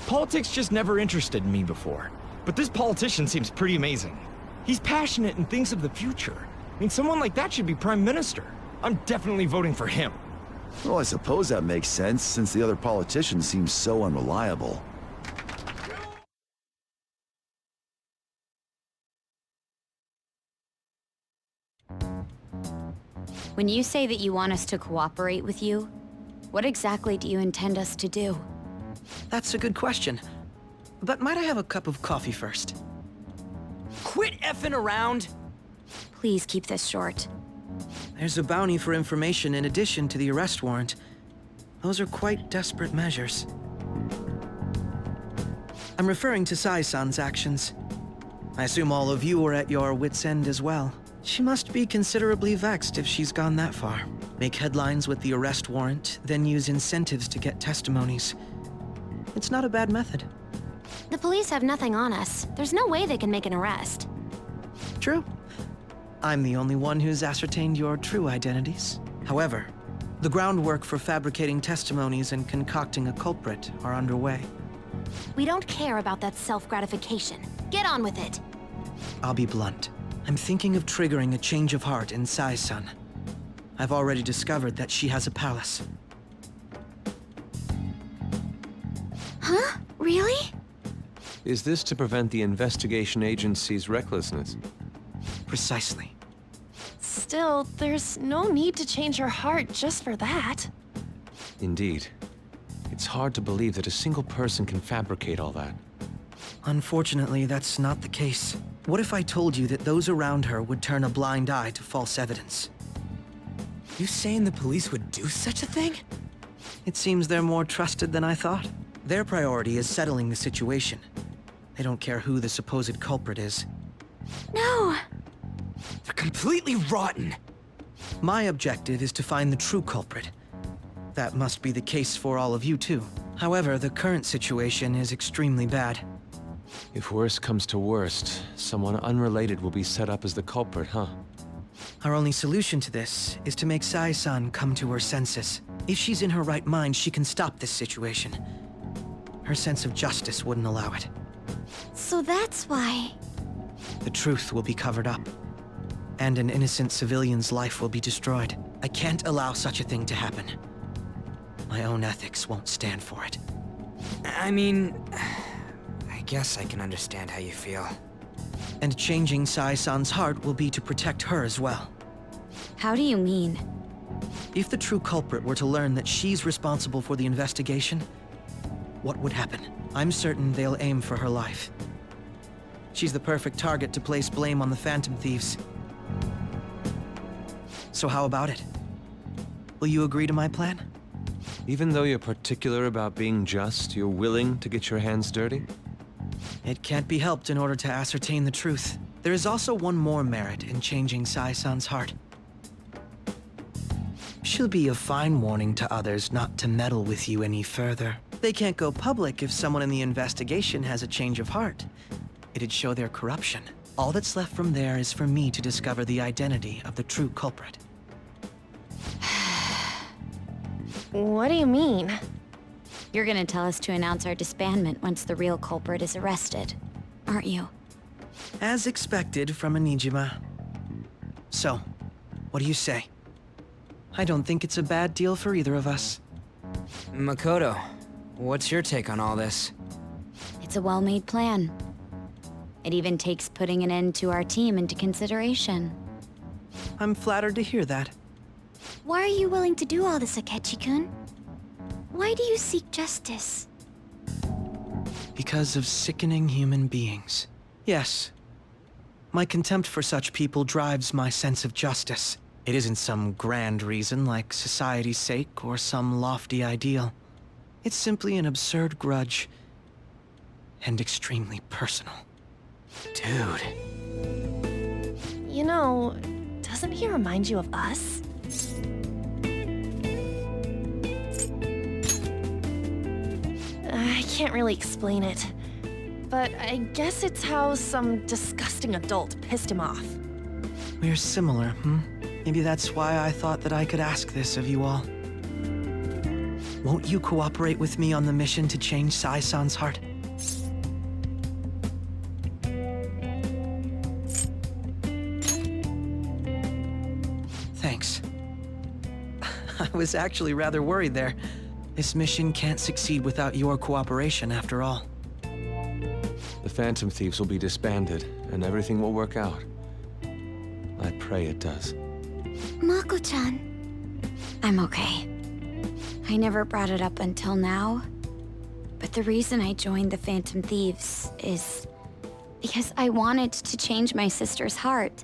Politics just never interested me before. But this politician seems pretty amazing. He's passionate and thinks of the future. I mean, someone like that should be prime minister. I'm definitely voting for him. Well, I suppose that makes sense, since the other politicians seem so unreliable. When you say that you want us to cooperate with you, what exactly do you intend us to do? That's a good question. But might I have a cup of coffee first? Quit effing around! Please keep this short. There's a bounty for information in addition to the arrest warrant. Those are quite desperate measures. I'm referring to Sai-san's actions. I assume all of you are at your wits' end as well. She must be considerably vexed if she's gone that far. Make headlines with the arrest warrant, then use incentives to get testimonies. It's not a bad method. The police have nothing on us. There's no way they can make an arrest. True. I'm the only one who's ascertained your true identities. However, the groundwork for fabricating testimonies and concocting a culprit are underway. We don't care about that self-gratification. Get on with it. I'll be blunt. I'm thinking of triggering a change of heart in Sai-san. I've already discovered that she has a palace. Huh? Really? Is this to prevent the investigation agency's recklessness? Precisely. Still, there's no need to change her heart just for that. Indeed. It's hard to believe that a single person can fabricate all that. Unfortunately, that's not the case. What if I told you that those around her would turn a blind eye to false evidence? You saying the police would do such a thing? It seems they're more trusted than I thought. Their priority is settling the situation. They don't care who the supposed culprit is. No! They're completely rotten! My objective is to find the true culprit. That must be the case for all of you too. However, the current situation is extremely bad. If worst comes to worst, someone unrelated will be set up as the culprit, huh? Our only solution to this is to make Sai-san come to her senses. If she's in her right mind, she can stop this situation. Her sense of justice wouldn't allow it. So that's why... The truth will be covered up. And an innocent civilian's life will be destroyed. I can't allow such a thing to happen. My own ethics won't stand for it. I mean... I guess I can understand how you feel. And changing Sai-san's heart will be to protect her as well. How do you mean? If the true culprit were to learn that she's responsible for the investigation, what would happen? I'm certain they'll aim for her life. She's the perfect target to place blame on the Phantom Thieves. So how about it? Will you agree to my plan? Even though you're particular about being just, you're willing to get your hands dirty? It can't be helped in order to ascertain the truth. There is also one more merit in changing Sai-san's heart. She'll be a fine warning to others not to meddle with you any further. They can't go public if someone in the investigation has a change of heart. It'd show their corruption. All that's left from there is for me to discover the identity of the true culprit. What do you mean? You're gonna tell us to announce our disbandment once the real culprit is arrested, aren't you? As expected from Onijima. So, what do you say? I don't think it's a bad deal for either of us. Makoto, what's your take on all this? It's a well-made plan. It even takes putting an end to our team into consideration. I'm flattered to hear that. Why are you willing to do all this, Akechi-kun? Why do you seek justice? Because of sickening human beings. Yes. My contempt for such people drives my sense of justice. It isn't some grand reason like society's sake or some lofty ideal. It's simply an absurd grudge. And extremely personal. Dude. You know, doesn't he remind you of us? I can't really explain it, but I guess it's how some disgusting adult pissed him off. We're similar, hmm? Maybe that's why I thought that I could ask this of you all. Won't you cooperate with me on the mission to change Sai-san's heart? Thanks. I was actually rather worried there. This mission can't succeed without your cooperation, after all. The Phantom Thieves will be disbanded, and everything will work out. I pray it does. Mako-chan. I'm okay. I never brought it up until now, but the reason I joined the Phantom Thieves is because I wanted to change my sister's heart.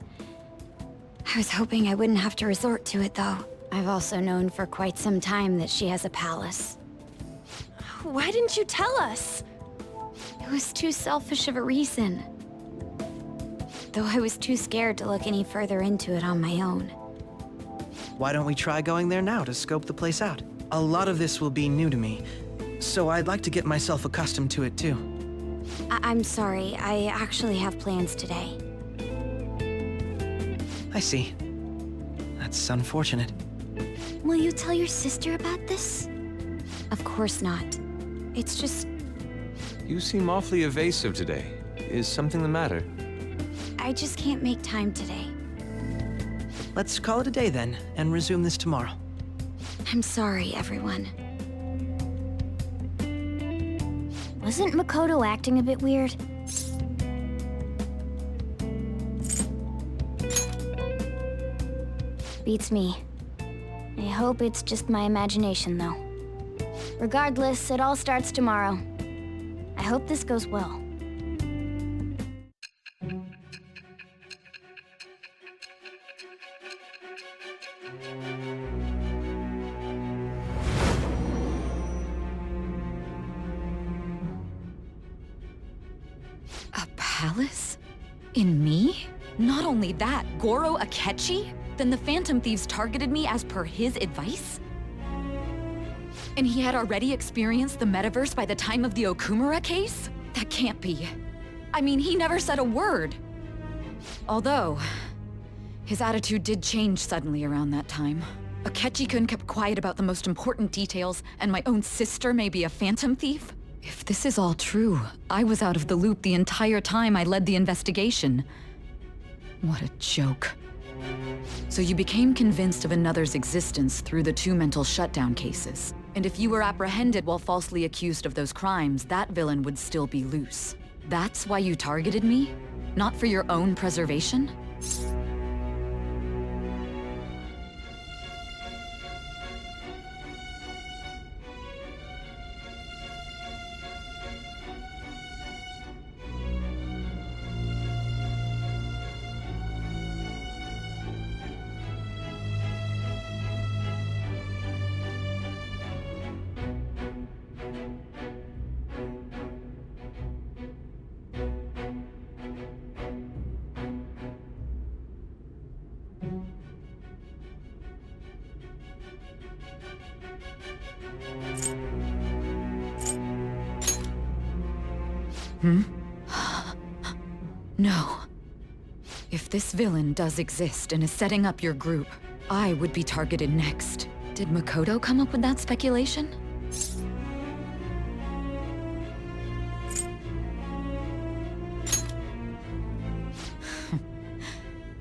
I was hoping I wouldn't have to resort to it, though. I've also known for quite some time that she has a palace. Why didn't you tell us? It was too selfish of a reason. Though I was too scared to look any further into it on my own. Why don't we try going there now to scope the place out? A lot of this will be new to me, so I'd like to get myself accustomed to it too. I'm sorry, I actually have plans today. I see. That's unfortunate. Will you tell your sister about this? Of course not. It's just... You seem awfully evasive today. Is something the matter? I just can't make time today. Let's call it a day then, and resume this tomorrow. I'm sorry, everyone. Wasn't Makoto acting a bit weird? Beats me. I hope it's just my imagination, though. Regardless, it all starts tomorrow. I hope this goes well. A palace? In me? Not only that, Goro Akechi? Then the Phantom Thieves targeted me as per his advice? And he had already experienced the metaverse by the time of the Okumura case? That can't be. I mean, he never said a word. Although, his attitude did change suddenly around that time. Akechi-kun kept quiet about the most important details, and my own sister may be a Phantom Thief? If this is all true, I was out of the loop the entire time I led the investigation. What a joke. So you became convinced of another's existence through the 2 mental shutdown cases. And if you were apprehended while falsely accused of those crimes, that villain would still be loose. That's why you targeted me? Not for your own preservation? No. If this villain does exist and is setting up your group, I would be targeted next. Did Makoto come up with that speculation?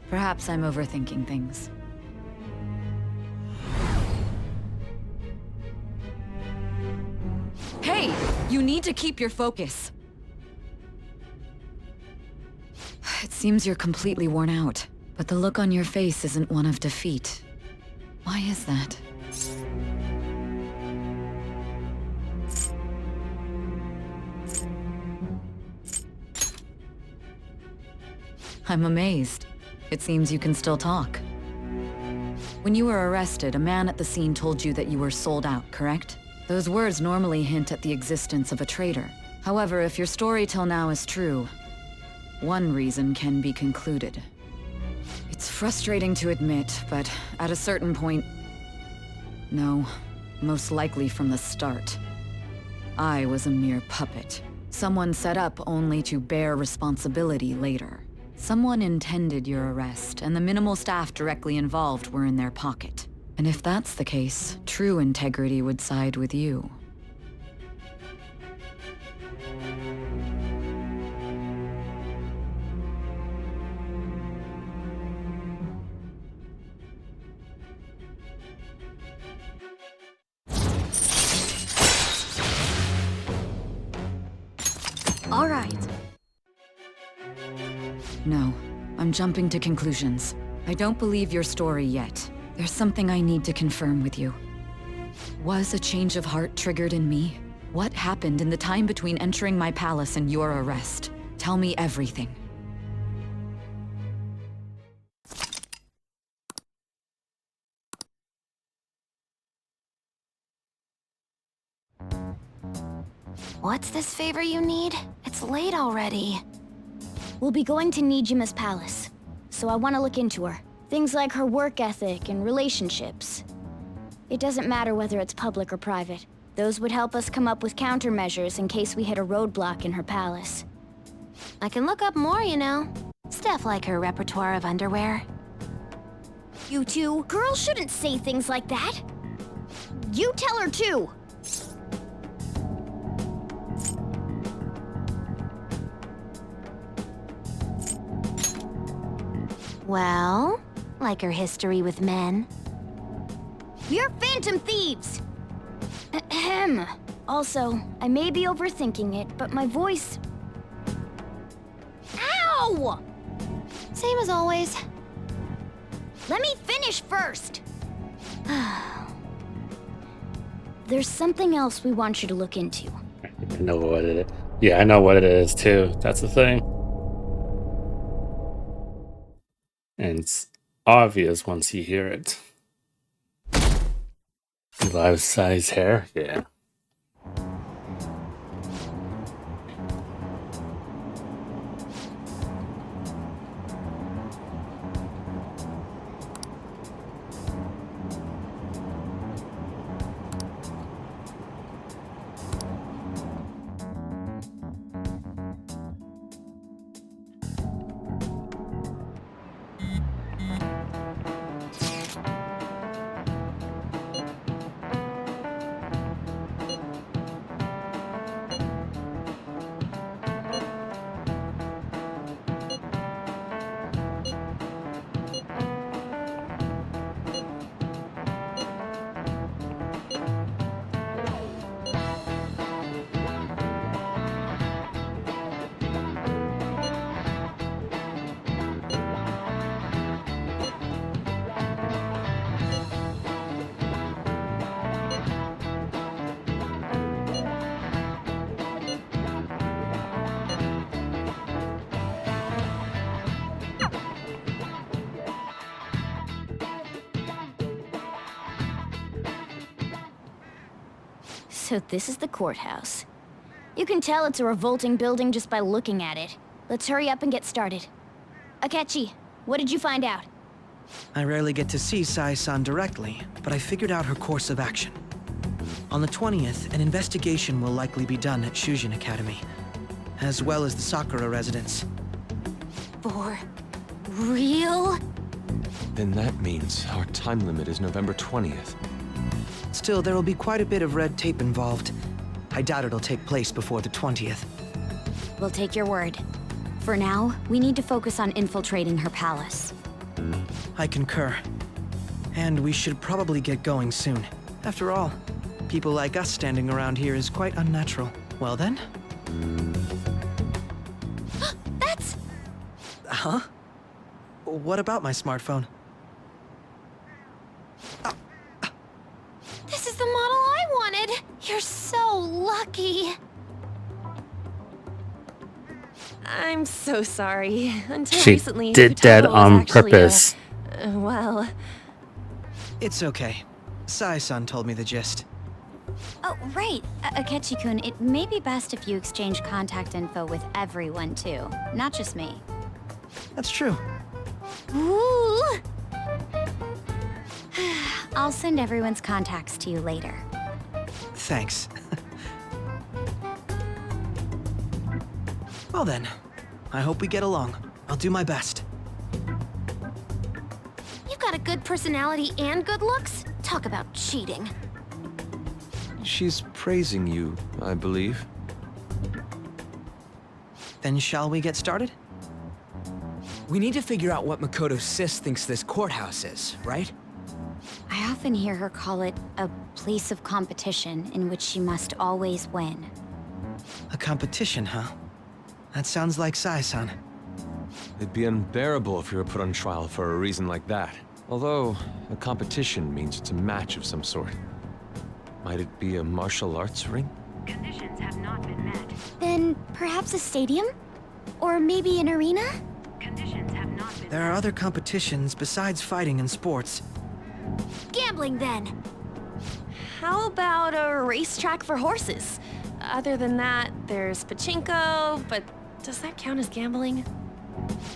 Perhaps I'm overthinking things. Hey! You need to keep your focus. It seems you're completely worn out, but the look on your face isn't one of defeat. Why is that? I'm amazed. It seems you can still talk. When you were arrested, a man at the scene told you that you were sold out, correct? Those words normally hint at the existence of a traitor. However, if your story till now is true, one reason can be concluded. It's frustrating to admit, but at a certain point... No, most likely from the start. I was a mere puppet. Someone set up only to bear responsibility later. Someone intended your arrest, and the minimal staff directly involved were in their pocket. And if that's the case, true integrity would side with you. All right. No, I'm jumping to conclusions. I don't believe your story yet. There's something I need to confirm with you. Was a change of heart triggered in me? What happened in the time between entering my palace and your arrest? Tell me everything. What's this favor you need? It's late already. We'll be going to Nijima's palace, so I want to look into her. Things like her work ethic and relationships. It doesn't matter whether it's public or private. Those would help us come up with countermeasures in case we hit a roadblock in her palace. I can look up more, you know. Stuff like her repertoire of underwear. You two, girls shouldn't say things like that. You tell her too. Well, like her history with men. We're Phantom Thieves! Ahem. Also, I may be overthinking it, but my voice... Ow! Same as always. Let me finish first! There's something else we want you to look into. I know what it is. Yeah, I know what it is too. That's the thing. And it's obvious once you hear it. Life-size hair? Yeah. So this is the courthouse. You can tell it's a revolting building just by looking at it. Let's hurry up and get started. Akechi, what did you find out? I rarely get to see Sai-san directly, but I figured out her course of action. On the 20th, an investigation will likely be done at Shujin Academy, as well as the Sakura residence. For real? Then that means our time limit is November 20th. Still, there will be quite a bit of red tape involved. I doubt it'll take place before the 20th. We'll take your word. For now, we need to focus on infiltrating her palace. I concur. And we should probably get going soon. After all, people like us standing around here is quite unnatural. Well then? That's... Huh? What about my smartphone? This is the model I wanted! You're so lucky! I'm so sorry. Until She recently, did Futaba that was on actually purpose. Well, It's okay. Sai-san told me the gist. Oh, right. Akechi-kun, it may be best if you exchange contact info with everyone, too. Not just me. That's true. Ooh! I'll send everyone's contacts to you later. Thanks. Well then, I hope we get along. I'll do my best. You've got a good personality and good looks? Talk about cheating. She's praising you, I believe. Then shall we get started? We need to figure out what Makoto Sis thinks this courthouse is, right? I often hear her call it a place of competition in which she must always win. A competition, huh? That sounds like Sai-san. It'd be unbearable if you were put on trial for a reason like that. Although, a competition means it's a match of some sort. Might it be a martial arts ring? Conditions have not been met. Then perhaps a stadium? Or maybe an arena? Conditions have not been There are other competitions besides fighting and sports. Gambling, then. how about a racetrack for horses? Other than that, there's pachinko, but does that count as gambling?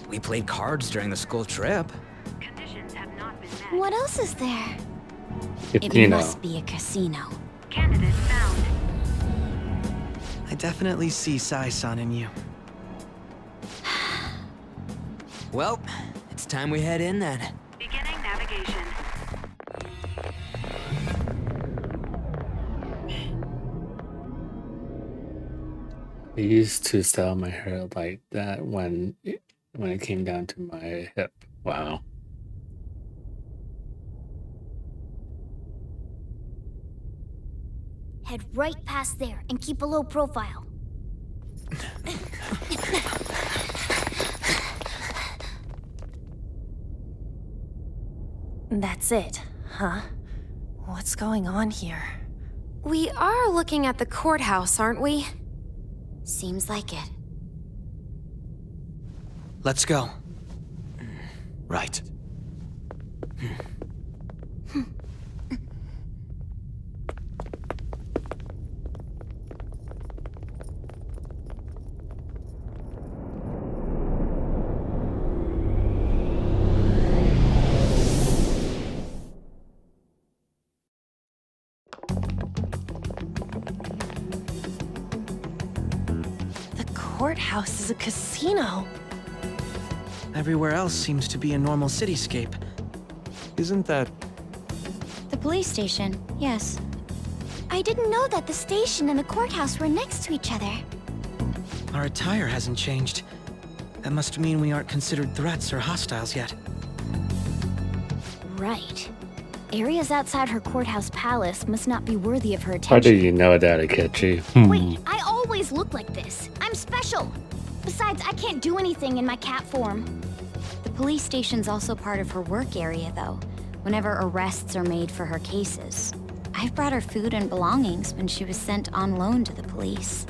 We played cards during the school trip. Conditions have not been met. What else is there? It must be a casino. Candidate found. I definitely see Sai-san in you. Well, it's time we head in then. Beginning navigation. I used to style my hair like that when it came down to my hip. Wow. Head right past there and keep a low profile. That's it, huh? What's going on here? We are looking at the courthouse, aren't we? Seems like it. Let's go. Right. The courthouse is a casino. Everywhere else seems to be a normal cityscape. Isn't that... The police station, yes. I didn't know that the station and the courthouse were next to each other. Our attire hasn't changed. That must mean we aren't considered threats or hostiles yet. Right. Areas outside her courthouse palace must not be worthy of her How attention. do you know that, Akechi? Wait, I always look like this. I'm special. Besides, I can't do anything in my cat form. The police station's also part of her work area, though, whenever arrests are made for her cases. I've brought her food and belongings when she was sent on loan to the police.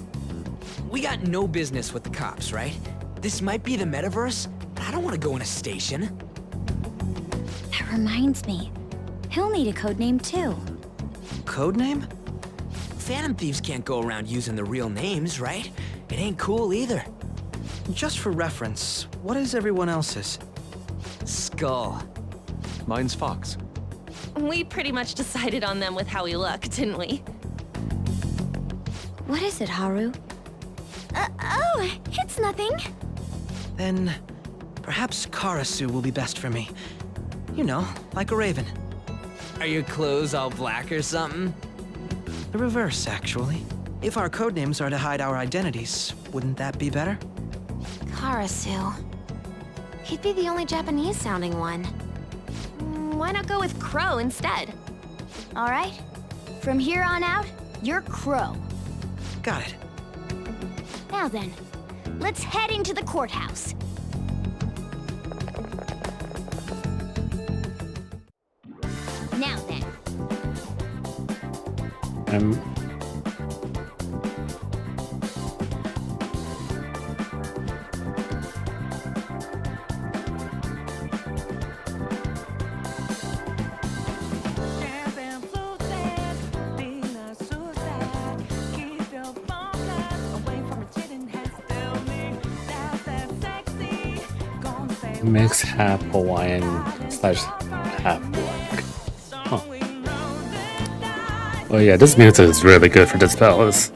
We got no business with the cops, right? This might be the metaverse, but I don't want to go in a station. That reminds me. He'll need a code name, too. Codename? Phantom Thieves can't go around using their real names, right? It ain't cool either. Just for reference, what is everyone else's? Skull. Mine's Fox. We pretty much decided on them with how we look, didn't we? What is it, Haru? Oh, it's nothing. Then, perhaps Karasu will be best for me. You know, like a raven. Are your clothes all black or something? The reverse, actually. If our codenames are to hide our identities, wouldn't that be better? Karasu. He'd be the only Japanese-sounding one. Why not go with Crow instead? All right. From here on out, you're Crow. Got it. Now then, let's head into the courthouse. Now then. He makes half Hawaiian / half black. Huh. Well, yeah, this music is really good for this palace.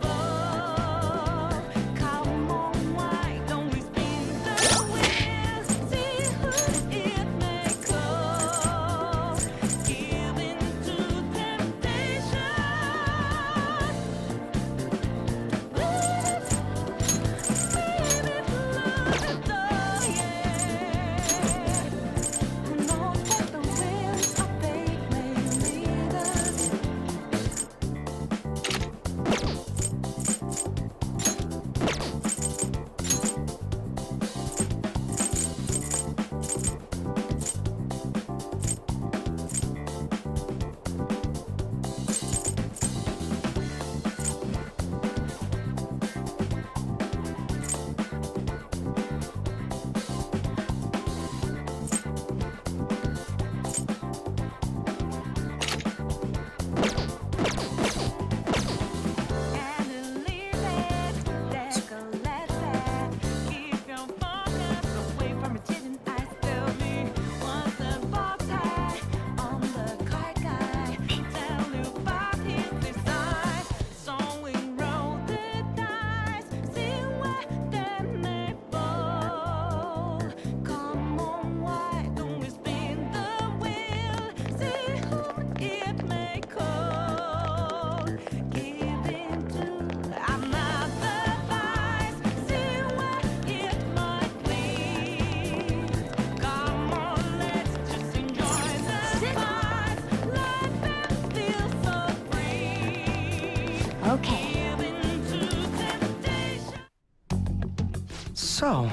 So,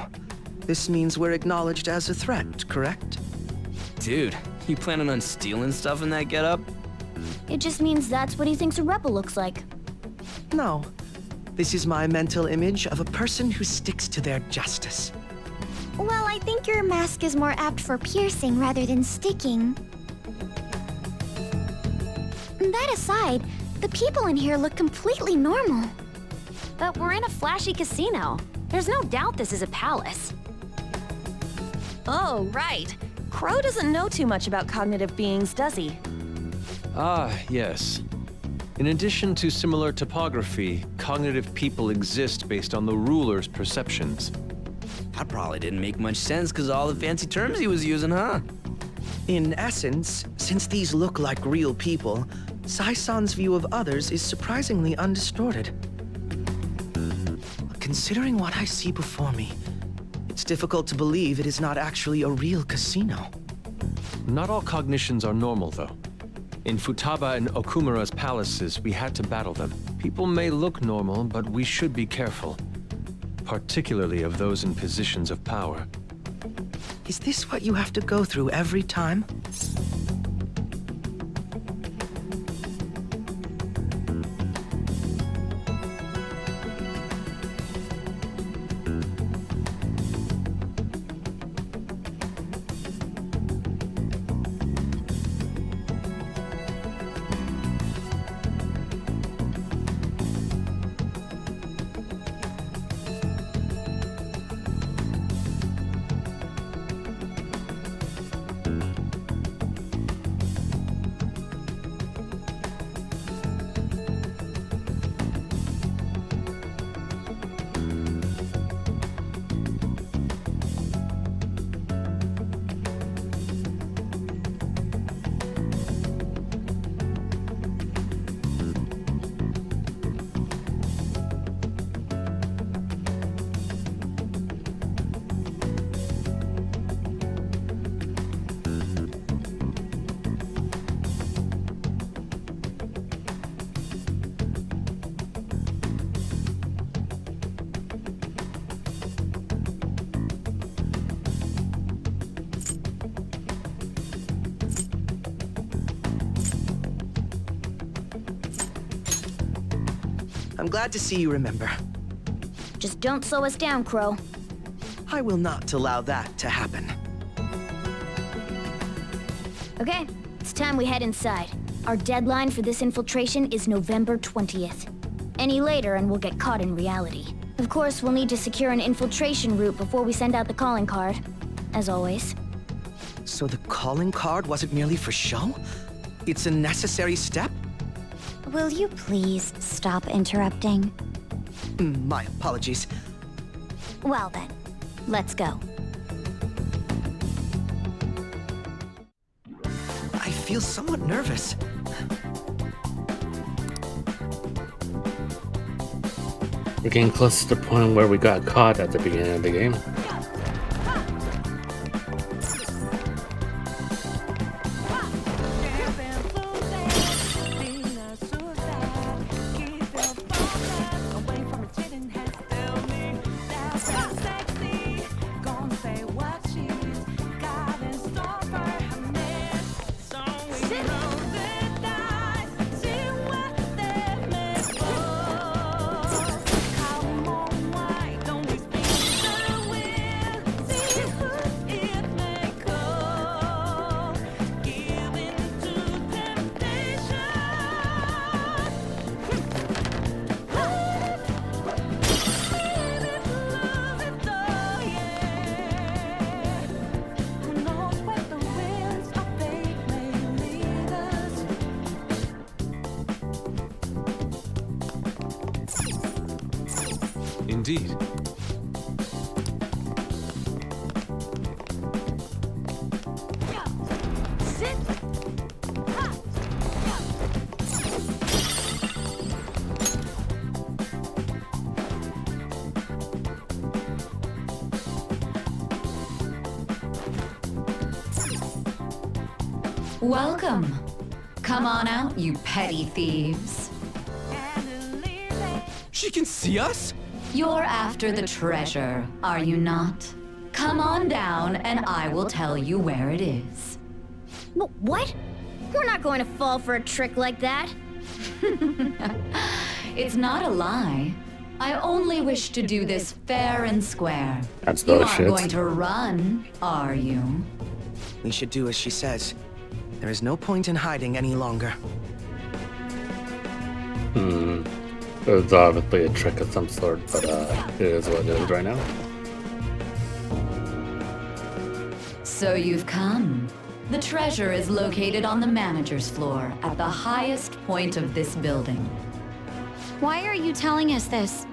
this means we're acknowledged as a threat, correct? Dude, you planning on stealing stuff in that getup? It just means that's what he thinks a rebel looks like. No. This is my mental image of a person who sticks to their justice. Well, I think your mask is more apt for piercing rather than sticking. That aside, the people in here look completely normal. But we're in a flashy casino. There's no doubt this is a palace. Oh, right. Crow doesn't know too much about cognitive beings, does he? Ah, yes. In addition to similar topography, cognitive people exist based on the ruler's perceptions. That probably didn't make much sense because of all the fancy terms he was using, huh? In essence, since these look like real people, Sai-san's view of others is surprisingly undistorted. Considering what I see before me, it's difficult to believe it is not actually a real casino. Not all cognitions are normal, though. In Futaba and Okumura's palaces, we had to battle them. People may look normal, but we should be careful. Particularly of those in positions of power. Is this what you have to go through every time? I'm glad to see you remember. Just don't slow us down, Crow. I will not allow that to happen. Okay, it's time we head inside. Our deadline for this infiltration is November 20th. Any later and we'll get caught in reality. Of course, we'll need to secure an infiltration route before we send out the calling card. as always. So the calling card wasn't merely for show? It's a necessary step? Will you please stop interrupting? My apologies. Well then, let's go. I feel somewhat nervous. We're getting close to the point where we got caught at the beginning of the game. Indeed. Welcome. Come on out, you petty thieves. She can see us? You're after the treasure, are you not? Come on down and I will tell you where it is. What? We're not going to fall for a trick like that. It's not a lie. I only wish to do this fair and square. That's You bullshit. aren't going to run, are you? We should do as she says. There is no point in hiding any longer. It's obviously a trick of some sort, but it is what it is right now. So you've come. The treasure is located on the manager's floor at the highest point of this building. Why are you telling us this?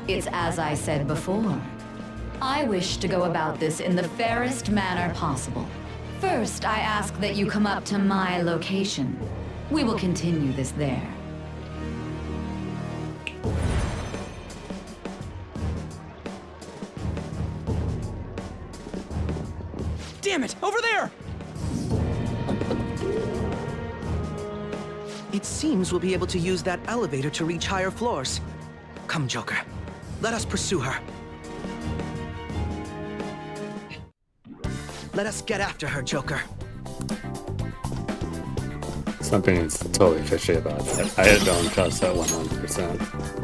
It's as I said before. I wish to go about this in the fairest manner possible. First, I ask that you come up to my location. We will continue this there. Damn it! Over there! It seems we'll be able to use that elevator to reach higher floors. Come, Joker. Let us pursue her. Let us get after her, Joker. Something is totally fishy about that. I don't trust that 100%.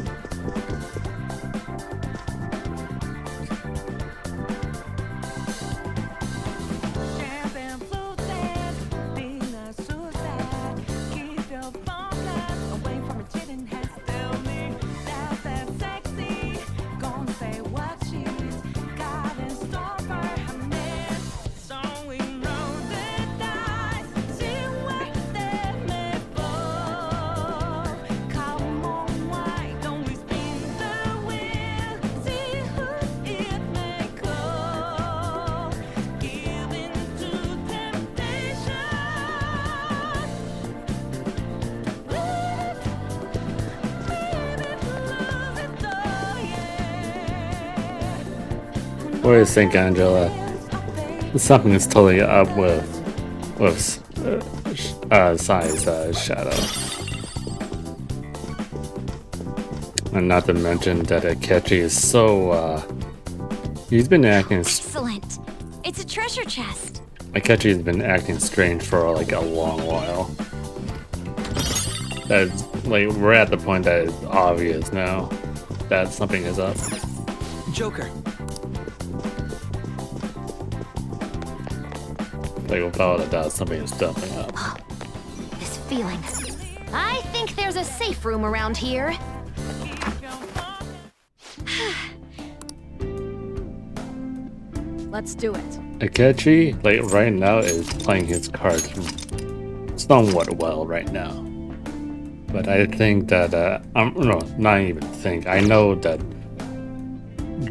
What do you think, Angela? Something is totally up with Sai's shadow. And not to mention that Akechi is so, he's been acting... Excellent. It's a treasure chest. Akechi's been acting strange for like a long while. That's, like, we're at the point that it's obvious now that something is up. Joker. Like, without a doubt, something is definitely up. This feeling. I think there's a safe room around here. Let's do it. Akechi, like right now, is playing his cards somewhat well right now. But I think that no, not even think. I know that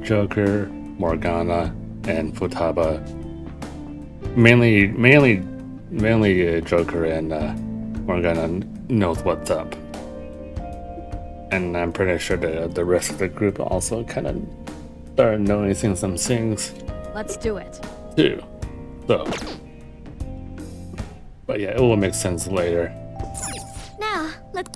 Joker, Morgana, and Futaba, mainly Joker and Morgana knows what's up, and I'm pretty sure that the rest of the group also kind of started noticing some things. Let's do it. Too. So, but yeah, it will make sense later. Now, let's...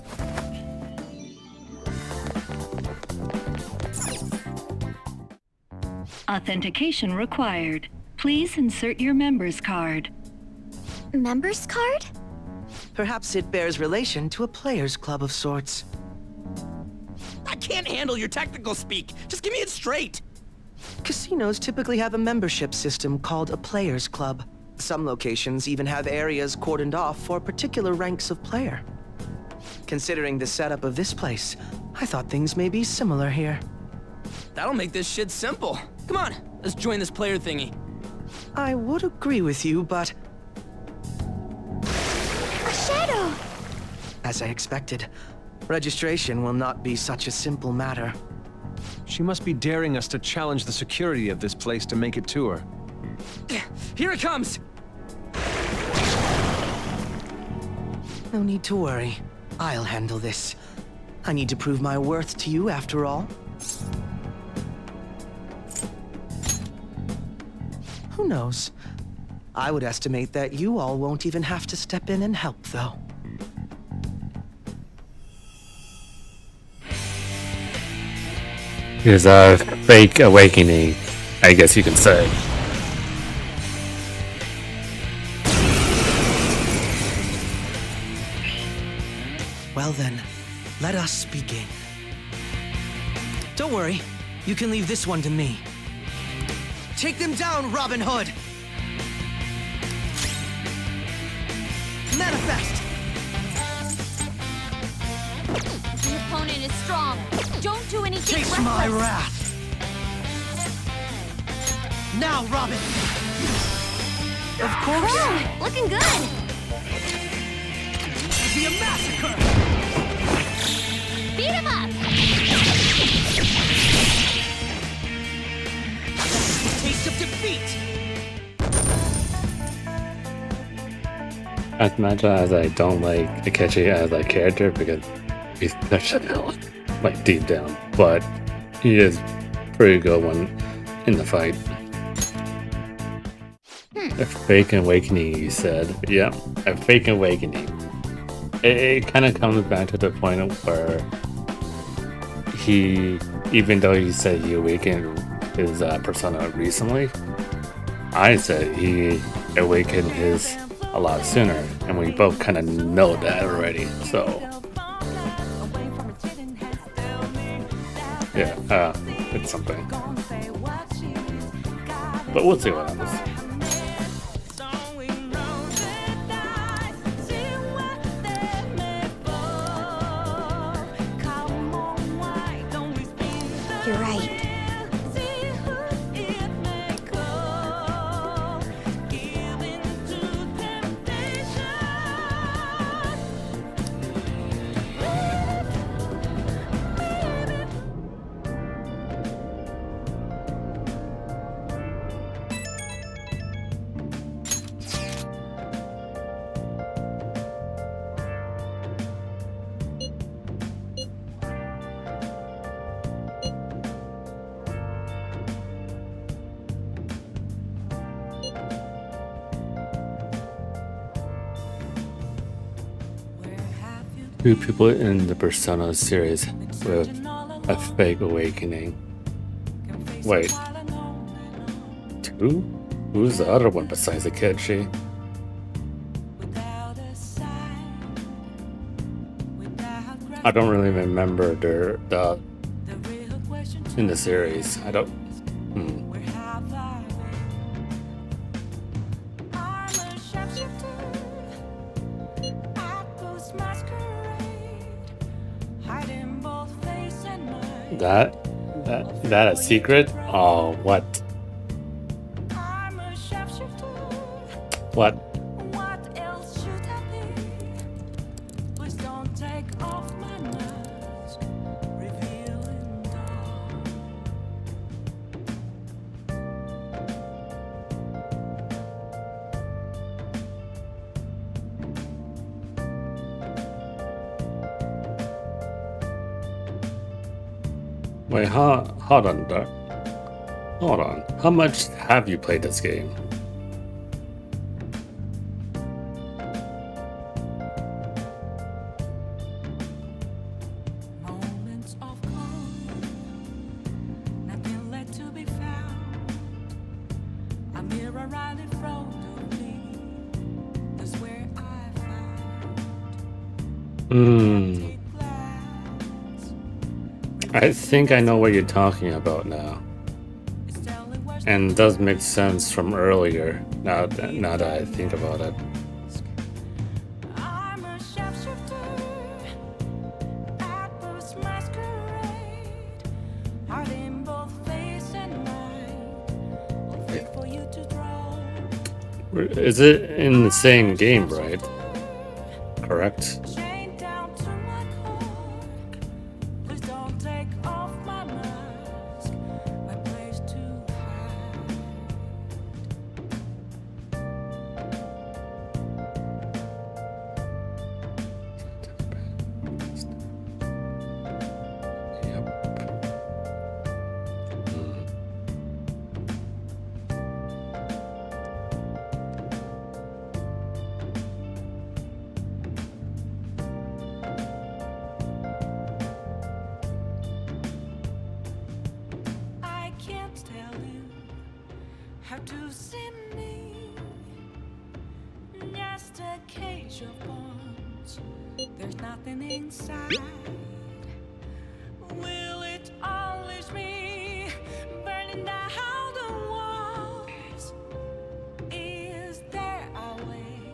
Authentication required. Please insert your member's card. Member's card? Perhaps it bears relation to a players' club of sorts. I can't handle your technical speak. Just give me it straight. Casinos typically have a membership system called a players' club. Some locations even have areas cordoned off for particular ranks of player. Considering the setup of this place, I thought things may be similar here. That'll make this shit simple. Come on, let's join this player thingy. I would agree with you, but... A shadow! As I expected, registration will not be such a simple matter. She must be daring us to challenge the security of this place to make it to her. Here it comes! No need to worry. I'll handle this. I need to prove my worth to you after all. Who knows? I would estimate that you all won't even have to step in and help, though. Here's a fake awakening, I guess you can say. Well then, let us begin. Don't worry, you can leave this one to me. Take them down, Robin Hood! Manifest! The opponent is strong. Don't do anything Taste reckless. my wrath! Now, Robin! Of course! Whoa, looking good! Be a massacre! Beat him up! Taste of defeat! As much as I don't like Akechi as a character because he's such a villain, like deep down, but he is pretty good when in the fight. A fake awakening, you said. Yeah, a fake awakening. It kind of comes back to the point where he, even though he said he awakened his persona recently, I said he awakened his a lot sooner, and we both kind of know that already. So yeah, it's something. But we'll see what happens. You're right. Two people in the Persona series with a fake awakening. Wait. Two? Who's the other one besides Akechi? I don't really remember the in the series. I don't. That a secret? Oh, what? What? What else should I be? Please don't take off my mask, revealing dawn. Wait, hold on, Doc. Hold on. How much have you played this game? Moments of calm, nothing left to be found. A mirror right in front of me. That's where I found. I think I know what you're talking about now. And it does make sense from earlier, now that I think about it. I'm a shapeshifter at this masquerade. Heart in both face and mind. I'll wait for you to draw. Is it in the same game, right? Correct? Chained down to my core. Please don't take off my mask. My place to hide. I can't tell you how to see me. Just a cage of bones. There's nothing inside. Will it unleash me? Burning down the walls. Is there a way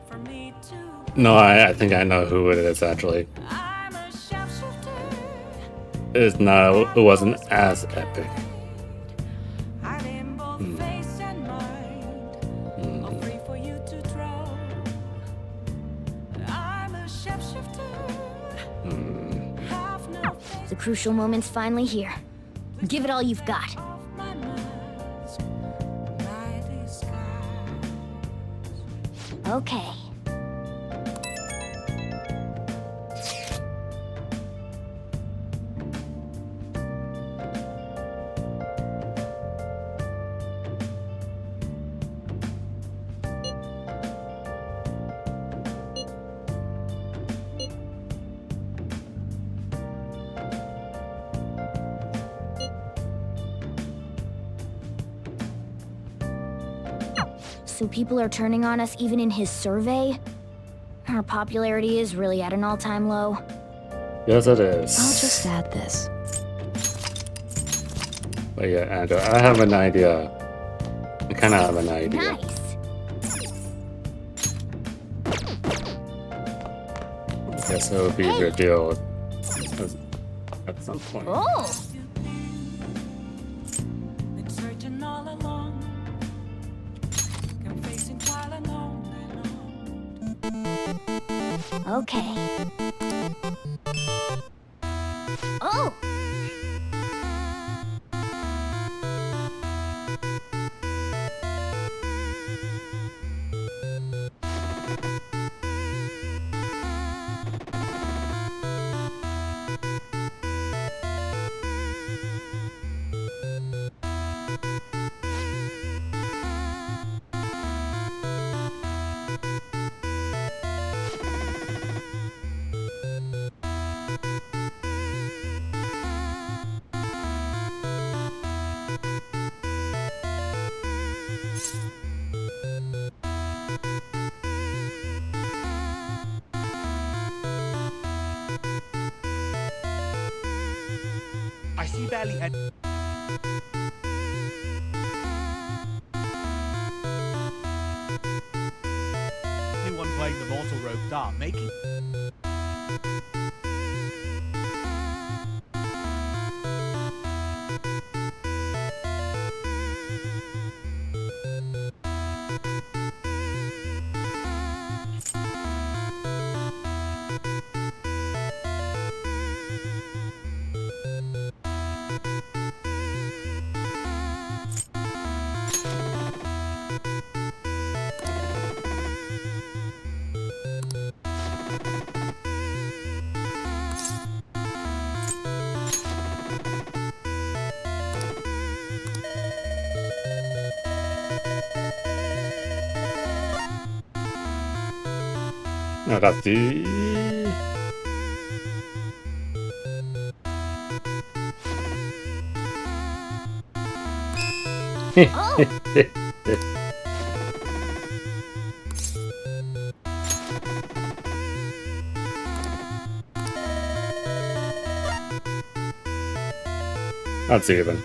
for me to? No, I think I know who it is actually. I'm a shapeshifter. It's not. It wasn't as epic. Heart in both face and mind. All free for you to draw. I'm a shapeshifter. Have no The crucial moment's finally here. Give it all you've got. my mask. My disguise. Okay. So people are turning on us even in his survey? Our popularity is really at an all-time low. Yes, it is. I'll just add this. But yeah, Andrew, I have an idea. I kind of have an idea. Nice. I guess it will be revealed at some point. Oh! Been searching all along. Confessing while alone and on. Okay. Oh! I see barely had. Anyone playing the Mortal Rogue Dart making. Ragazzi. That's even.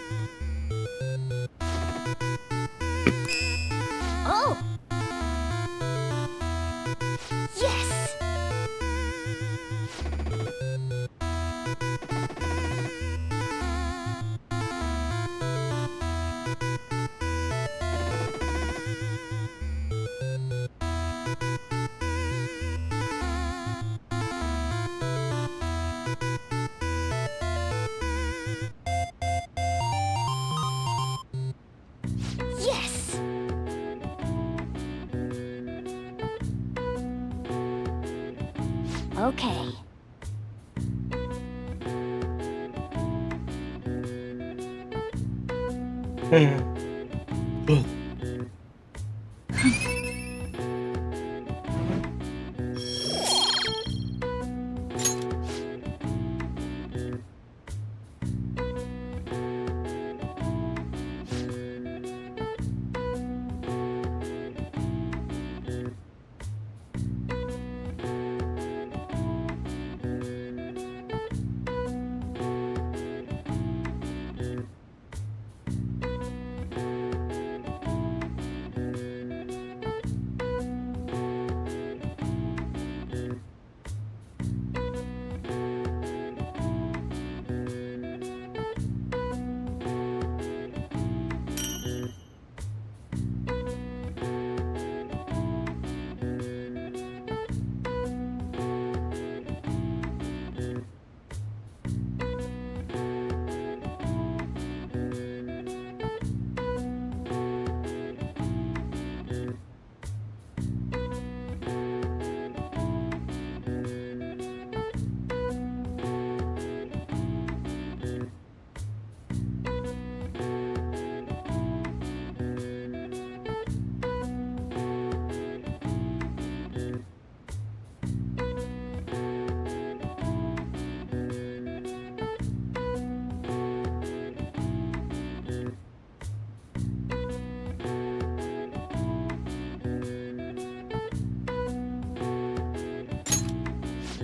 Oh! Yes! Yes! Okay.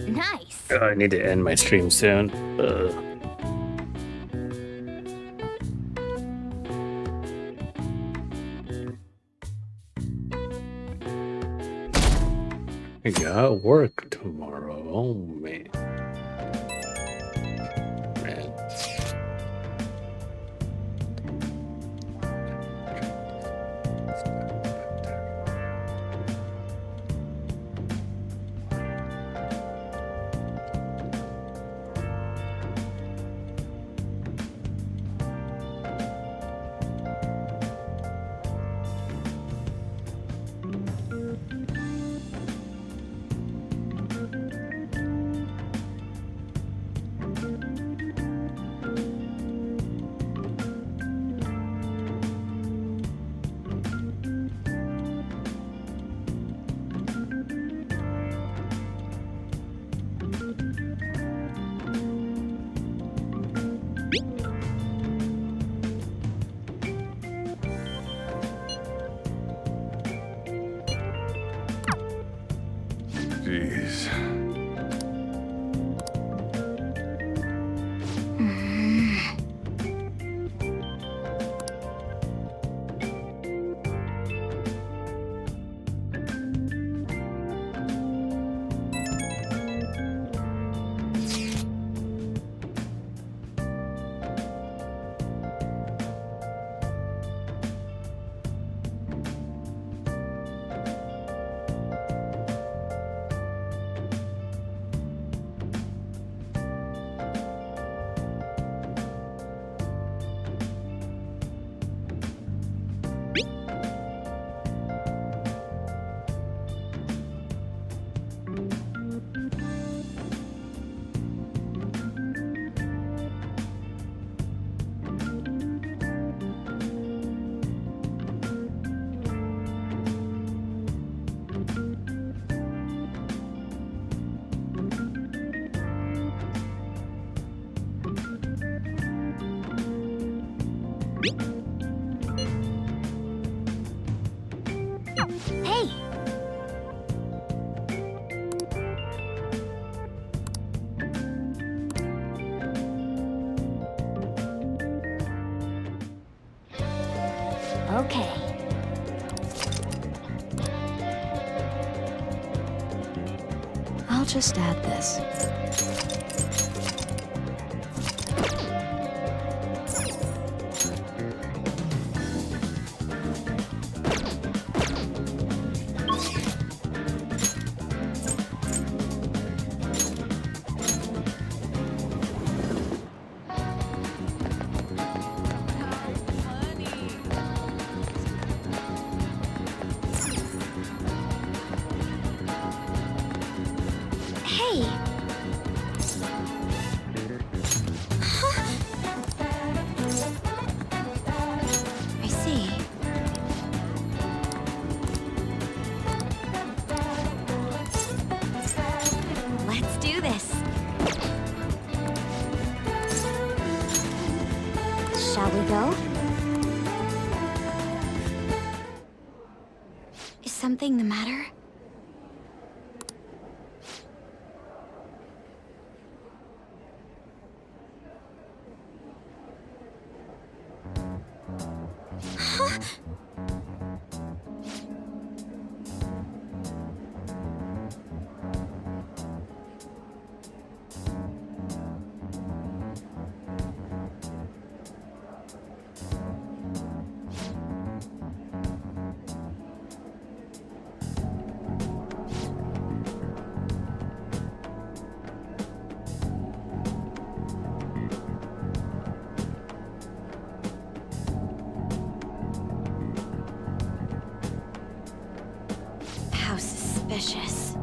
Nice. I need to end my stream soon. I got work tomorrow. Oh man. Jeez. Hey! Okay. I'll just add this. Hey! Huh? I see. Let's do this. Shall we go? Is something the matter? Huh? How suspicious.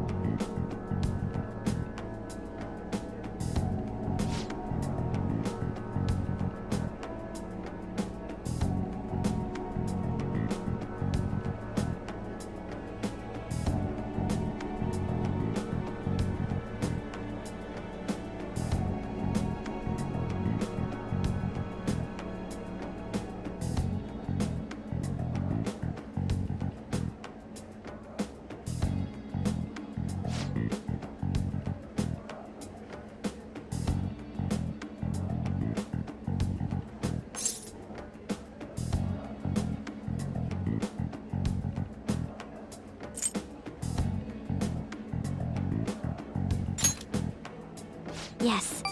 Yes.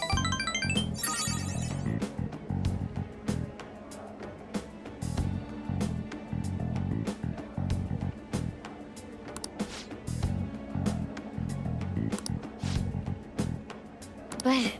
But...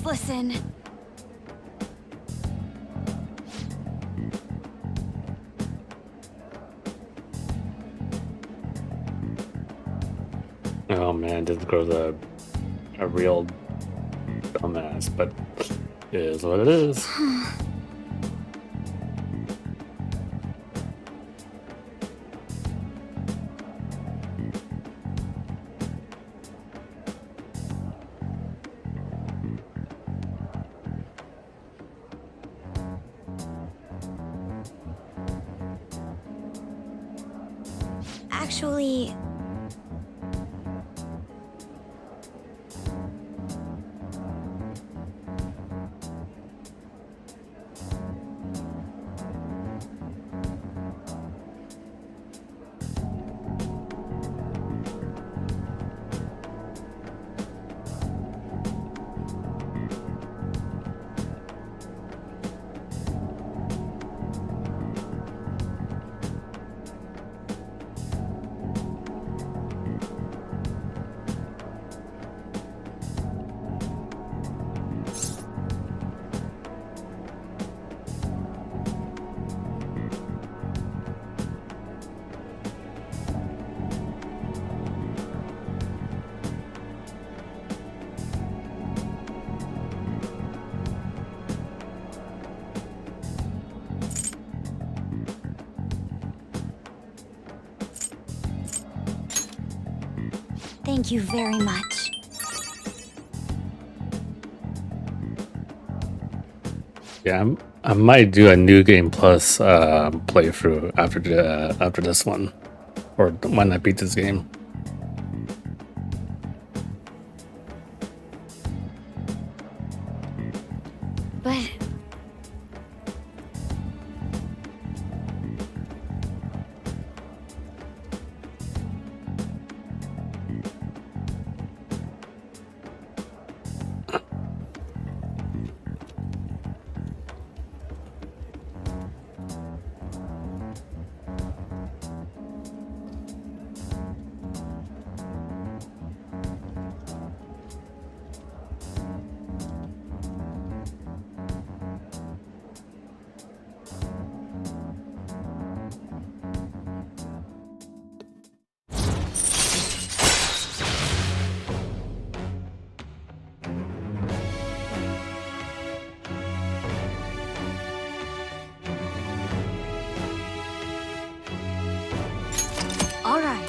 listen. Oh man, this girl's a real dumbass, but it is what it is. Actually, thank you very much. Yeah, I might do a New Game Plus playthrough after this one, or when I beat this game. But all right.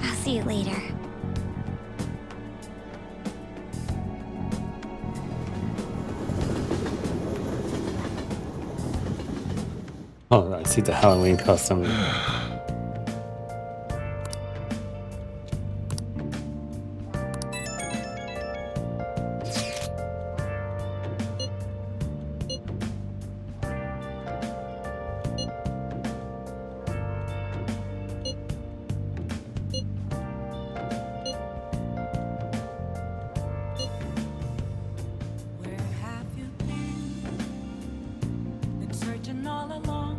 I'll see you later. Oh, I see the Halloween costume. Been searching all along,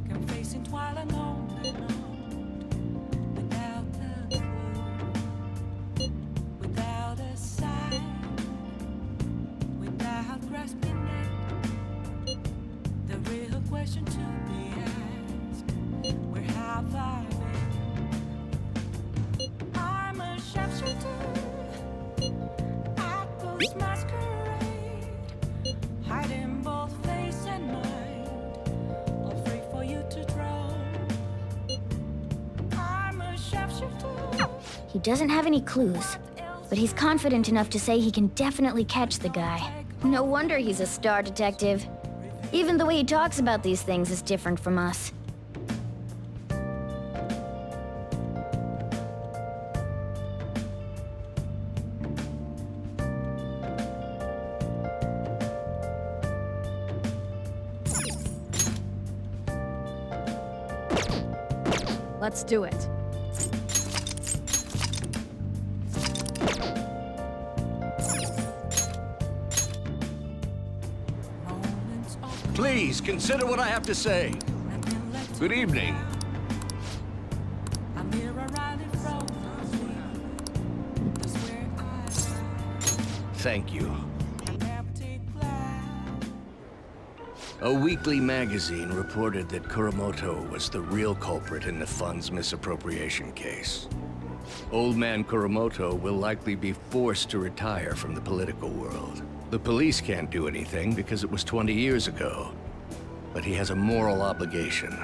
confessing while alone without a clue, without a sign, without grasping it. The real question to be asked: where have I been? I'm a sharpshooter at Ghost Masquerade, hiding both face and mind, afraid for you to draw. I'm a sharpshooter. He doesn't have any clues, but he's confident enough to say he can definitely catch the guy. No wonder he's a star detective. Even the way he talks about these things is different from us. Let's do it. Please, consider what I have to say. Good evening. Thank you. A weekly magazine reported that Kuramoto was the real culprit in the fund's misappropriation case. Old man Kuramoto will likely be forced to retire from the political world. The police can't do anything because it was 20 years ago. But he has a moral obligation.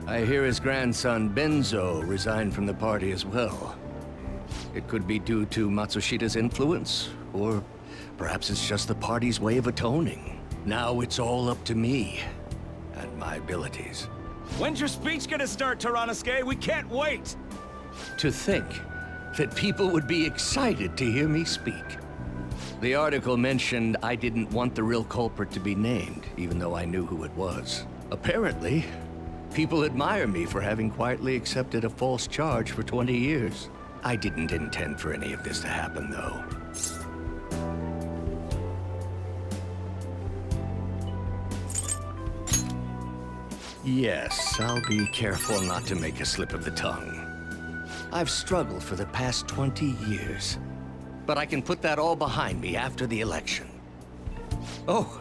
I hear his grandson Benzo resigned from the party as well. It could be due to Matsushida's influence, or perhaps it's just the party's way of atoning. Now it's all up to me and my abilities. When's your speech gonna start, Tyrannuske? We can't wait! To think that people would be excited to hear me speak. The article mentioned I didn't want the real culprit to be named, even though I knew who it was. Apparently, people admire me for having quietly accepted a false charge for 20 years. I didn't intend for any of this to happen, though. Yes, I'll be careful not to make a slip of the tongue. I've struggled for the past 20 years. But I can put that all behind me after the election. Oh,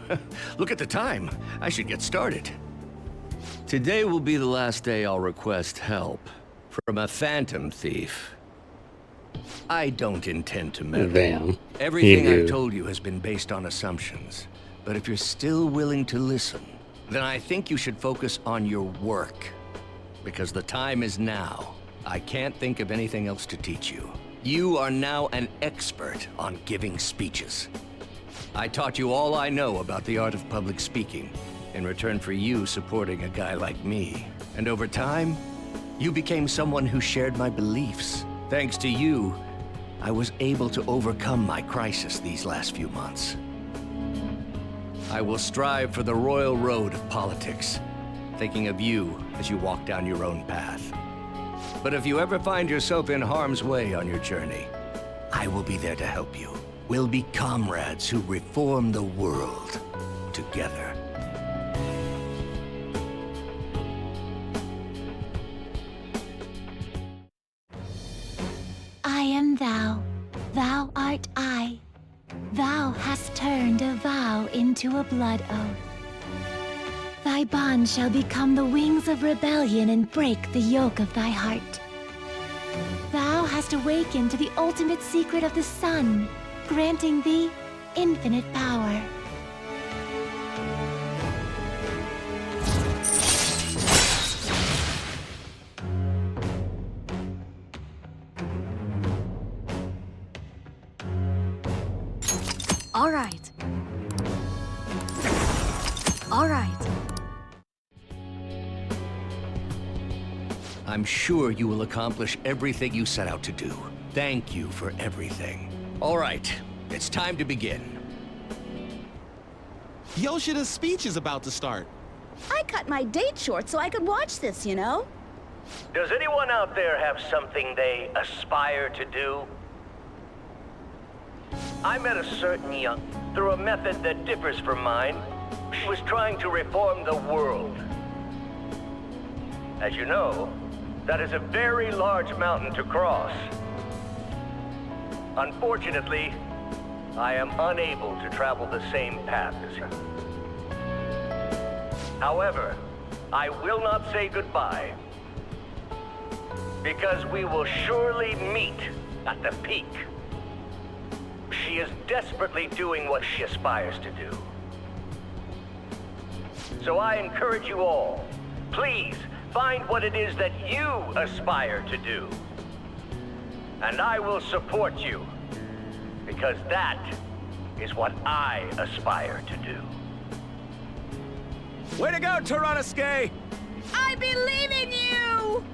look at the time. I should get started. Today will be the last day I'll request help from a phantom thief. I don't intend to meddle. Damn. Everything I've told you has been based on assumptions. But if you're still willing to listen, then I think you should focus on your work. Because the time is now. I can't think of anything else to teach you. You are now an expert on giving speeches. I taught you all I know about the art of public speaking, in return for you supporting a guy like me. And over time, you became someone who shared my beliefs. Thanks to you, I was able to overcome my crisis these last few months. I will strive for the royal road of politics, thinking of you as you walk down your own path. But if you ever find yourself in harm's way on your journey, I will be there to help you. We'll be comrades who reform the world together. I am thou, thou art I. Thou hast turned a vow into a blood oath. Thy bond shall become the wings of rebellion and break the yoke of thy heart. Thou hast awakened to the ultimate secret of the sun, granting thee infinite power. All right. All right. I'm sure you will accomplish everything you set out to do. Thank you for everything. All right, it's time to begin. Yoshida's speech is about to start. I cut my date short so I could watch this, you know? Does anyone out there have something they aspire to do? I met a certain young through a method that differs from mine. She was trying to reform the world. As you know, that is a very large mountain to cross. Unfortunately, I am unable to travel the same path as her. However, I will not say goodbye, because we will surely meet at the peak. She is desperately doing what she aspires to do. So I encourage you all, please find what it is that you aspire to do. And I will support you, because that is what I aspire to do. Way to go, Tyrannuske! I believe in you!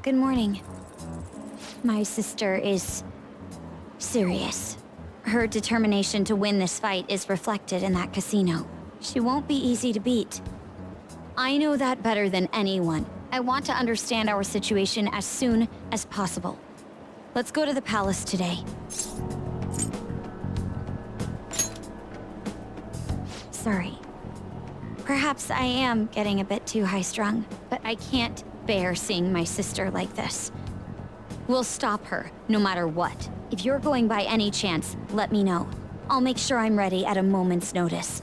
Good morning. My sister is serious. Her determination to win this fight is reflected in that casino. She won't be easy to beat. I know that better than anyone. I want to understand our situation as soon as possible. Let's go to the palace today. Sorry. Perhaps I am getting a bit too high-strung, but I can't bear seeing my sister like this. We'll stop her, no matter what. If you're going by any chance, let me know. I'll make sure I'm ready at a moment's notice.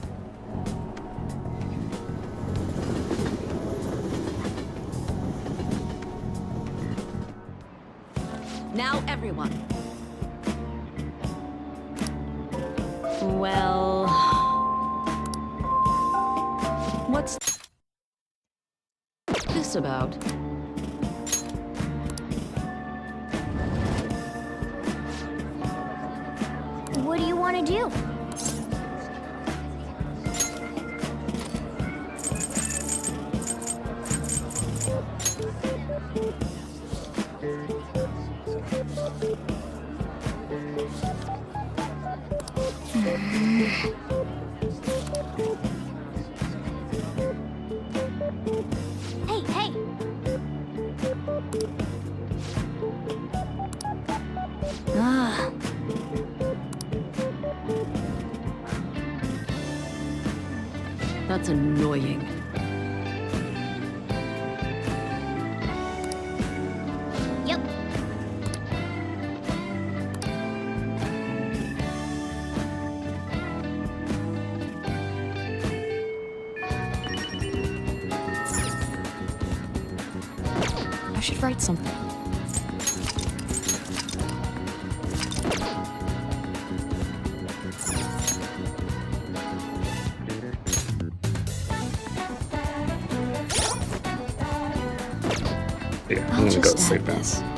Now, everyone. Well... What's this about? What do you want to do? Hey, hey! Ah. That's annoying. Yep. I should write something. Yeah, I'm gonna go sleep now.